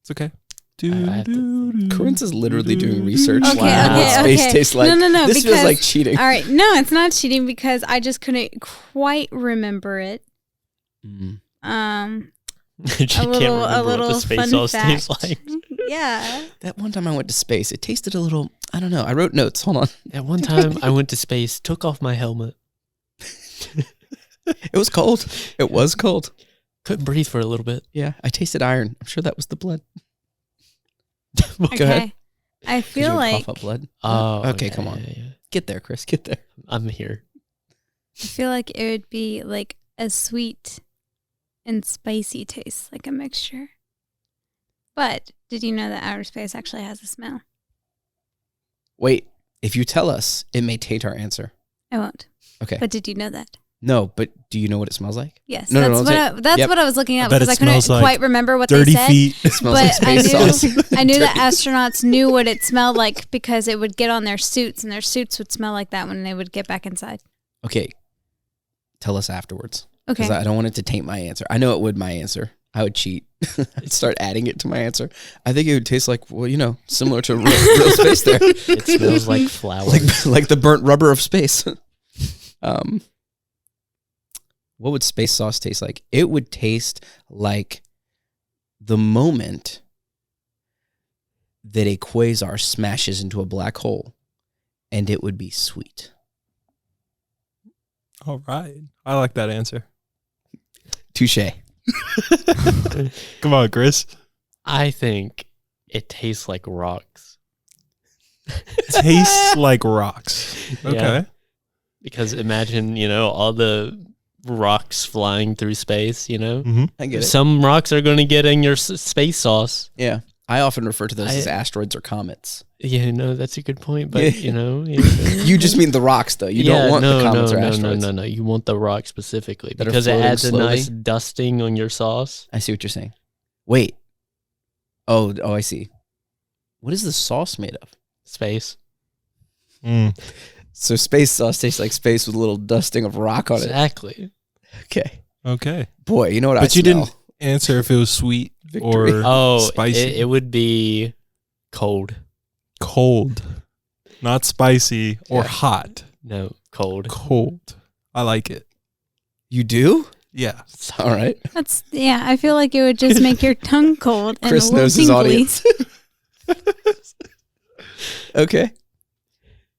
it's okay. Karensa's literally doing research. Okay, on what space tastes like. No. This feels like cheating. All right, no, it's not cheating because I just couldn't quite remember it. Mm. She can't remember a little what the space fun sauce fact. tastes like. Yeah. That one time I went to space, it tasted a little, I don't know. I wrote notes. Hold on. At one time, I went to space, took off my helmet. It was cold. It was cold. Couldn't breathe for a little bit. Yeah, I tasted iron. I'm sure that was the blood. Go Okay. ahead. I 'Cause you feel would like cough up blood. Oh, Okay, come on. yeah. Get there, Chris. Get there. I'm here. it would be like a sweet and spicy taste, like a mixture. But did you know that outer space actually has a smell? Wait, if you tell us, it may taint our answer. I won't. Okay. But did you know that? No, but do you know what it smells like? Yes. No, that's Yep. what I was looking I at bet because it I couldn't smells like quite remember what they dirty said. feet. It smells like But I space knew, sauce. I knew that astronauts knew what it smelled like because it would get on their suits and their suits would smell like that when they would get back inside. Okay. Tell us afterwards. Okay. Because I don't want it to taint my answer. I know it would my answer. I would cheat. I'd start adding it to my answer. I think it would taste like, well, similar to real space there. It smells like flowers. like the burnt rubber of space. What would space sauce taste like? It would taste like the moment that a quasar smashes into a black hole, and it would be sweet. All right. I like that answer. Touche. Come on, Chris. I think it tastes like rocks. Tastes like rocks. Okay. Yeah. Because imagine, all the rocks flying through space, Mm-hmm. I get it. Some rocks are going to get in your space sauce. Yeah. I often refer to those as asteroids or comets. Yeah, no, that's a good point. But, You just mean the rocks, though. You don't want the comets or asteroids. No. You want the rock specifically That are because it floating adds slowly? a nice dusting on your sauce. I see what you're saying. Wait. Oh, I see. What is the sauce made of? Space. Mm. So space sauce tastes like space with a little dusting of rock on Exactly. it. Okay. Boy, you know what I But you smell? didn't answer if it was sweet Victory. or Oh, spicy. it would be cold. Cold. Not spicy or Yeah. hot. No, cold. Cold. I like it. You do? Yeah. All right. I feel like it would just make your tongue cold and Chris a little knows his tingly. audience. Okay.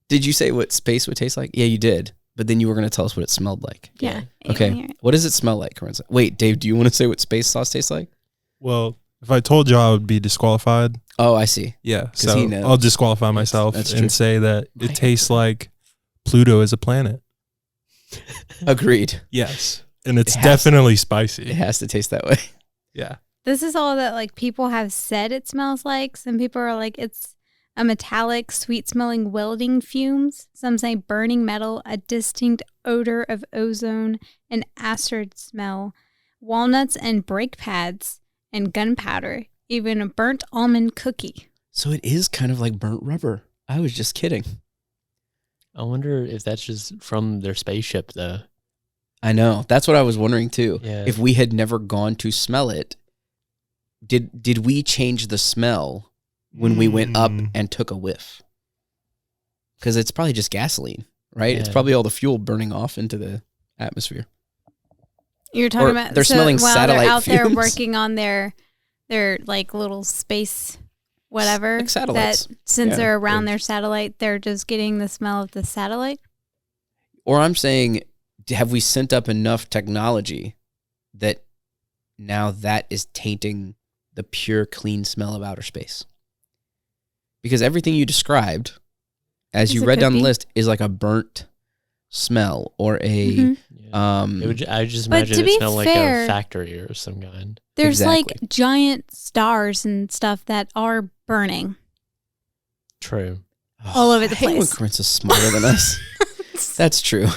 Did you say what space would taste like? Yeah, you did. But then you were going to tell us what it smelled like. Yeah. Okay. What does it smell like, Karensa? Wait, Dave, do you want to say what space sauce tastes like? Well, if I told you, I would be disqualified. Oh, I see. Yeah. he So knows. I'll disqualify myself that's true. and say that it tastes like Pluto is a planet. Agreed. Yes. And it's It has- definitely It spicy. has to taste that way. Yeah. This is all that like people have said it smells like. Some people are like it's a metallic, sweet-smelling welding fumes. Some say burning metal, a distinct odor of ozone, an acid smell, walnuts and brake pads, and gunpowder, even a burnt almond cookie. So it is kind of like burnt rubber. I was just kidding. I wonder if that's just from their spaceship, though. I know. That's what I was wondering too. Yeah. If we had never gone to smell it, did we change the smell when we went up and took a whiff? Because it's probably just gasoline, right? It's Yeah. probably all the fuel burning off into the atmosphere. You're talking Or about they're smelling while satellite they're out there fumes. working on their like little space whatever. Like satellites. That since Yeah. they're around their satellite, they're just getting the smell of the satellite. Or I'm saying, have we sent up enough technology that now that is tainting the pure, clean smell of outer space? Because everything you described, as you It read could down the be. list, is like a burnt smell or a Mhm. Yeah. I just But imagine to it be smelled like fair- a factory or some kind. There's Exactly. like giant stars and stuff that are burning. True. all over the I hate when place. Karensa's smarter than us. That's true.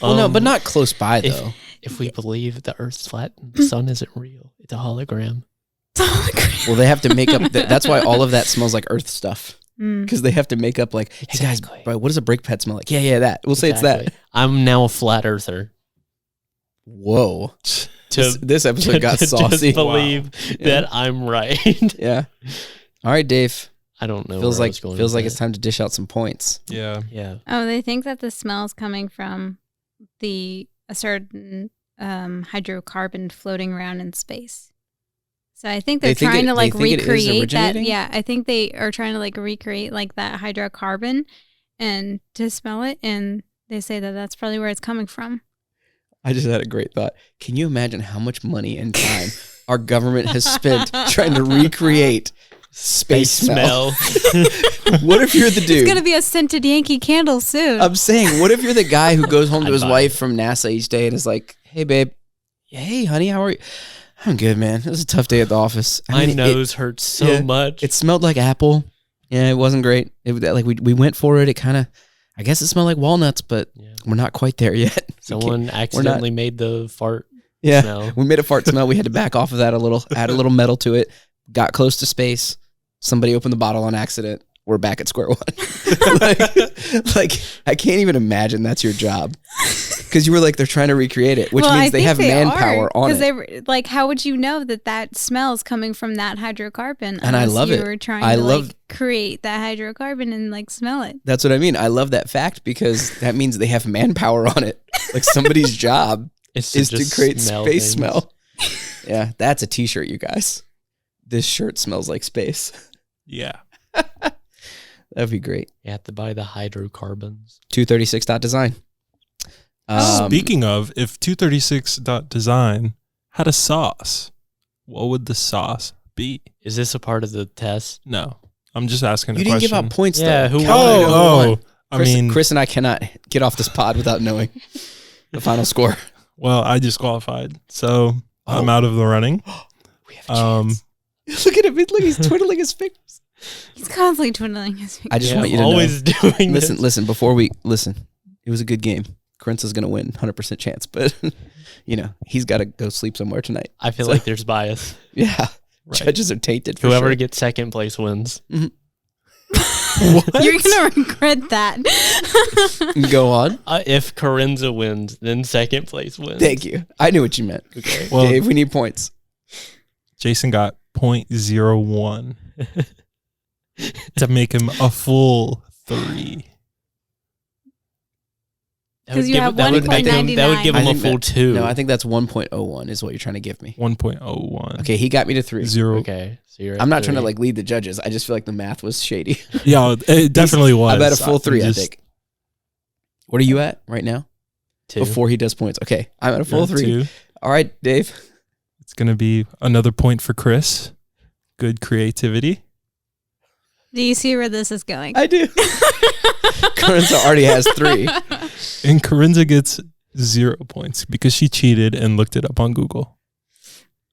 Well, no, but not close by if- though. If we believe the Earth's flat and the sun isn't real, it's a hologram. Well, they have to make up. That's why all of that smells like Earth stuff. because they have to make up like, hey guys, bro, what does a brake pad smell like? Yeah, that. We'll say it's that. I'm now a flat earther. Whoa. This episode got saucy. Just believe that I'm right. Yeah. All right, Dave. I don't know. Feels like it's time to dish out some points. Yeah. Oh, they think that the smell is coming from a certain hydrocarbon floating around in space. So I think they're trying to like recreate that. Yeah, I think they are trying to like recreate like that hydrocarbon and to smell it, and they say that that's probably where it's coming from. I just had a great thought. Can you imagine how much money and time our government has spent trying to recreate space smell? What if you're the dude? It's going to be a scented Yankee candle soon. I'm saying, what if you're the guy who goes home to his wife from NASA each day and is like, hey, babe. Hey, honey, how are you? I'm good, man. It was a tough day at the office. My nose hurts so much. It smelled like apple. Yeah, it wasn't great. We went for it. It kind of, I guess it smelled like walnuts, but we're not quite there yet. Someone accidentally made the fart smell. We made a fart smell. We had to back off of that a little, add a little metal to it. Got close to space. Somebody opened the bottle on accident. We're back at square one. like, I can't even imagine that's your job. Because you were like, they're trying to recreate it, which means they have manpower on it. Because they how would you know that smell is coming from that hydrocarbon? And I love it. You were trying to create that hydrocarbon and like smell it. That's what I mean. I love that fact because that means they have manpower on it. Like somebody's job is to create space smell. Yeah, that's a t-shirt, you guys. This shirt smells like space. Yeah. That'd be great. You have to buy the hydrocarbons. 236.design. Speaking of, if 236.design had a sauce, what would the sauce be? Is this a part of the test? No. I'm just asking a question. You didn't give out points, though. Chris and I cannot get off this pod without knowing the final score. Well, I disqualified, so I'm out of the running. We have a chance. Look at him. Look, he's twiddling his fingers. He's constantly twiddling his fingers. I just want you to always know. Doing this. Listen, before we listen, it was a good game. Karensa's going to win, 100% chance, but he's got to go sleep somewhere tonight. I feel like there's bias. Yeah. Right. Judges are tainted for Whoever sure. gets second place wins. Mm-hmm. What? You're going to regret that. Go on. If Karensa wins, then second place wins. Thank you. I knew what you meant. Okay. Well, Dave, we need points. Jason got 0.01 to make him a full 3. Because you have 1.99. That would give him a full 2. No, I think that's 1.01 is what you're trying to give me. 1.01. Okay, he got me to 3. 0. Okay. So you're I'm not 3. trying to lead the judges. I just feel like the math was shady. Yeah, it definitely was. I'm at a full 3, I think. What are you at right now? 2. Before he does points. Okay, I'm at a full 3. 2. All right, Dave. It's going to be another point for Chris. Good creativity. Do you see where this is going? I do. Karensa already has 3. And Karensa gets 0 points because she cheated and looked it up on Google.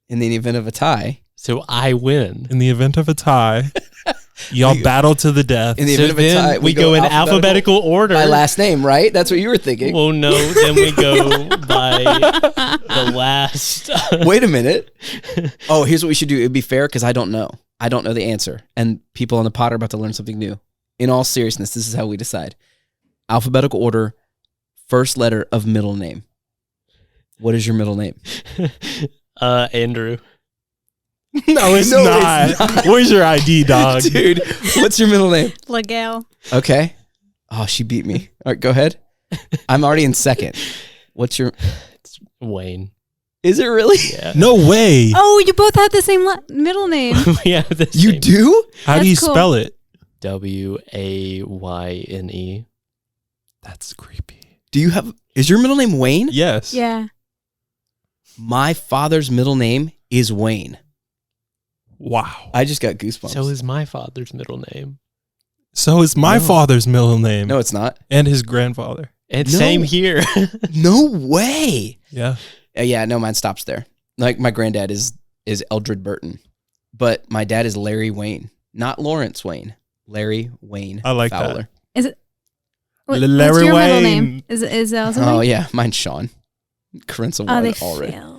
In the event of a tie. So I win. In the event of a tie, y'all battle to the death. In the event of a tie, we go in alphabetical order. By last name, right? That's what you were thinking. Well, no, then we go by the last. Wait a minute. Oh, here's what we should do. It'd be fair because I don't know. I don't know the answer. And people on the pod are about to learn something new. In all seriousness, this is how we decide. Alphabetical order, first letter of middle name. What is your middle name? Andrew. No, it's not. Where's your ID, dog? Dude, what's your middle name? Legale. Okay. Oh, she beat me. All right, go ahead. I'm already in second. What's your... It's Wayne. Is it really? Yeah. No way. Oh, you both have the same middle name. We have the You same. do? How do you That's cool. spell it? Wayne. That's creepy. Do you have... Is your middle name Wayne? Yes. Yeah. My father's middle name is Wayne. Wow. I just got goosebumps. So is my father's middle name. So is my father's middle name. No, it's not. And his grandfather. It's No. same here. No way. Yeah. Yeah, no, mine stops there. Like my granddad is Eldred Burton, but my dad is Larry Wayne, not Lawrence Wayne. Larry Wayne. I like Fowler. Is it? Larry what's your middle Wayne. name? Is it also Oh Wayne? yeah, mine's Sean. Karensa Oh, won they already. failed.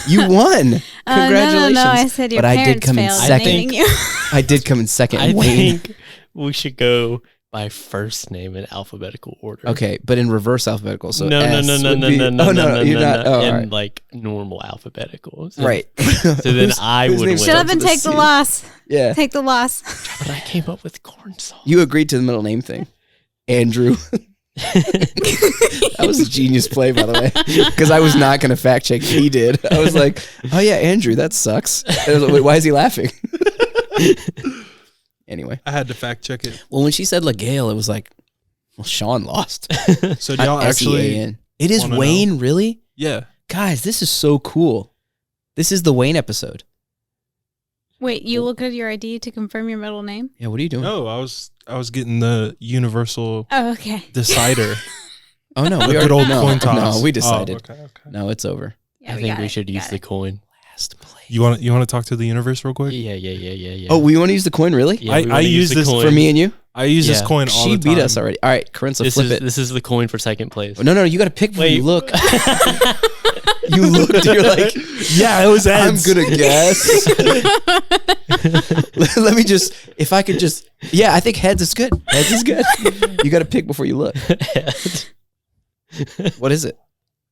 You won. Congratulations. No, I said your But I did parents come in failed second. naming you. I did come in second. I Wayne. think We should go by first name in alphabetical order. Okay, but in reverse alphabetical. So no, you're not. Oh, in right. like normal alphabetical. So, Right. So then I would win. Shut up and take the loss. Yeah. Take the loss. But I came up with corn sauce. You agreed to the middle name thing. Andrew. That was a genius play, by the way, because I was not going to fact check. He did. I was like, oh yeah, Andrew, that sucks. I was like, wait, why is he laughing? Anyway. I had to fact check it. Well, when she said LaGale, it was like, well, Sean lost. So do y'all actually... S-E-A-N. It is Wayne, really? Yeah. Guys, this is so cool. This is the Wayne episode. Wait, you look at your ID to confirm your middle name? Yeah, what are you doing? No, I was getting the universal Oh, okay. decider. Oh, no. The good old coin toss. No, we decided. Oh, okay. No, it's over. Yeah, I think we should use the coin. Last place. You want to talk to the universe real quick? Yeah. Oh, we want to use the coin, really? Yeah, I use this coin. For me and you? I use this Yeah. coin all She the time. beat us already. All right, Karensa, flip it. This is the coin for second place. No, you got to pick before you Wait. look. You looked, you're like, Yeah, it was heads. I'm going to guess. Let me just, if I could just, yeah, I think heads is good. Heads is good. You got to pick before you look. What is it?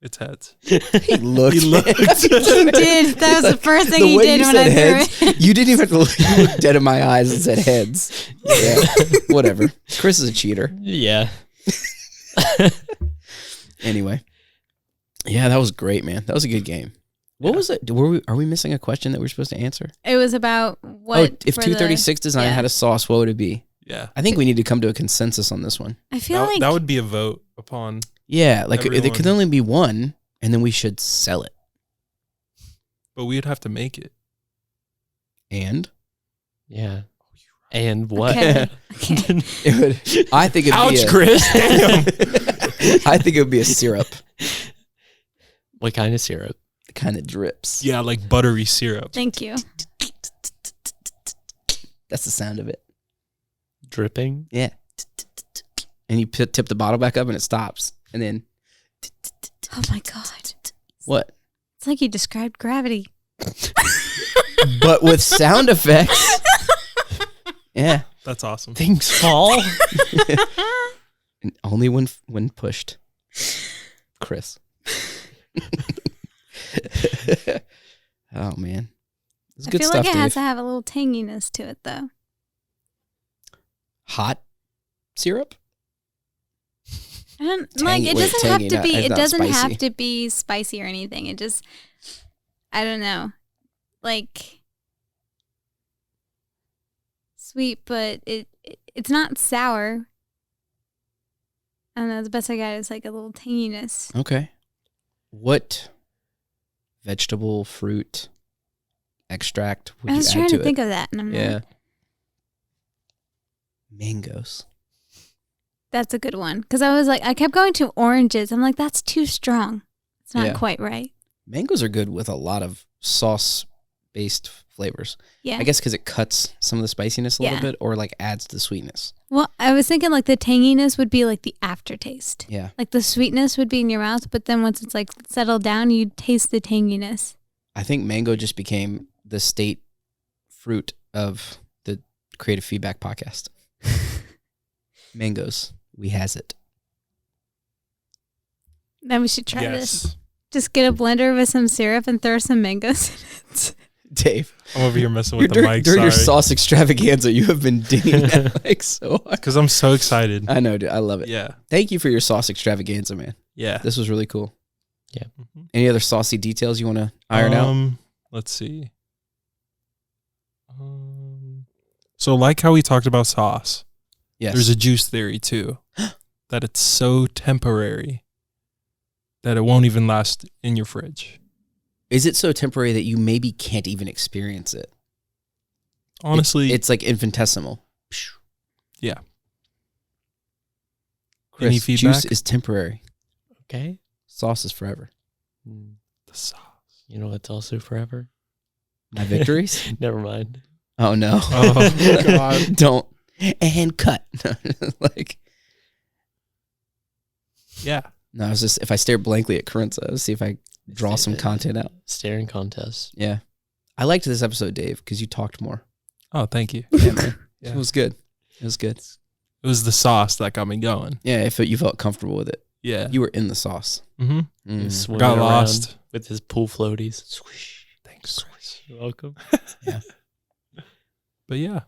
It's heads. He looked. He did. That was the first thing The he way did you when said I threw heads, it. you didn't even have to look. You looked dead in my eyes and said heads. Yeah, whatever. Chris is a cheater. Yeah. Anyway, yeah, that was great, man. That was a good game. What was it? Are we missing a question that we're supposed to answer? It was about what? Oh, if for 236 design yeah. had a sauce, what would it be? Yeah. I think we need to come to a consensus on this one. I feel like That would be a vote upon... Yeah, like it Everyone. could only be one, and then we should sell it. But we'd have to make it. And Yeah. And what? Okay. Okay. it would. I think it'd Ouch, be a, Chris. Damn. I think it would be a syrup. What kind of syrup? It kind of drips. Yeah, like buttery syrup. Thank you. That's the sound of it. Dripping? Yeah. And you tip the bottle back up, and it stops. And then Oh my god. what? It's like you described gravity. But with sound effects. Yeah. That's awesome. Things fall? And only when pushed. Chris. Oh man. It's I good feel stuff, like it has Dave. to have a little tanginess to it though. Hot syrup? I don't Tangy- like it wait, doesn't have tangy, to not- be it's it not doesn't spicy. have to be spicy or anything. It just I don't know. Like sweet, but it's not sour. I don't know, the best I got is like a little tanginess. Okay. What vegetable, fruit, extract would I you was add trying to to it? think of that and I'm Yeah. not. Mangoes. That's a good one. Because I was like, I kept going to oranges. I'm like, that's too strong. It's not Yeah. quite right. Mangoes are good with a lot of sauce-based flavors. Yeah. I guess because it cuts some of the spiciness a little Yeah. bit, or like adds to the sweetness. Well, I was thinking like the tanginess would be like the aftertaste. Yeah. Like the sweetness would be in your mouth, but then once it's like settled down, you taste the tanginess. I think mango just became the state fruit of the Creative Feedback podcast. Mangoes. We has it. Then we should try this. Yes. Just get a blender with some syrup and throw some mangoes in it. Dave. I'm over here messing with the during mic. during your Sorry. sauce extravaganza, you have been dinging that mic so hard. Because I'm so excited. I know, dude. I love it. Yeah. Thank you for your sauce extravaganza, man. Yeah. This was really cool. Mhm. Any other saucy details you want to iron out? Let's see. So like how we talked about sauce, Yes. there's a juice theory too. That it's so temporary that it won't even last in your fridge. Is it so temporary that you maybe can't even experience it? Honestly, It's like infinitesimal. yeah. Chris, Any feedback? juice is temporary. Okay. Sauce is forever. Mm, The sauce. You know what's also forever? My victories? Never mind. Oh, no. Oh, God. Don't. And cut. Like, Yeah. no, I was just, if I stare blankly at Karensa, let's see if I draw some content out. Staring contest. Yeah. I liked this episode, Dave, because you talked more. Oh, thank you. Yeah, man. Yeah. It was good. It was good. It was the sauce that got me going. Yeah, you felt comfortable with it. Yeah. You were in the sauce. Mm-hmm. He was swimming Got around lost. with his pool floaties. Swish. Thanks. You're welcome. Yeah. But yeah.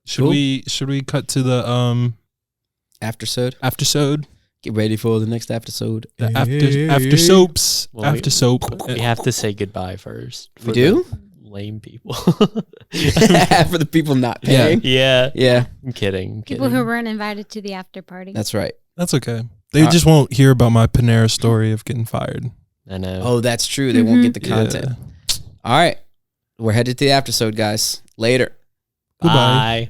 Should we cut to the Aftersode. Get ready for the next episode. The after soaps. Well, after soap. We have to say goodbye first. We do? Lame people. For the people not paying. Yeah. Yeah. I'm kidding. People who weren't invited to the after party. That's right. That's okay. They just won't hear about my Panera story of getting fired. I know. Oh, that's true. They won't get the content. Yeah. All right. We're headed to the aftersode, guys. Later. Goodbye. Bye.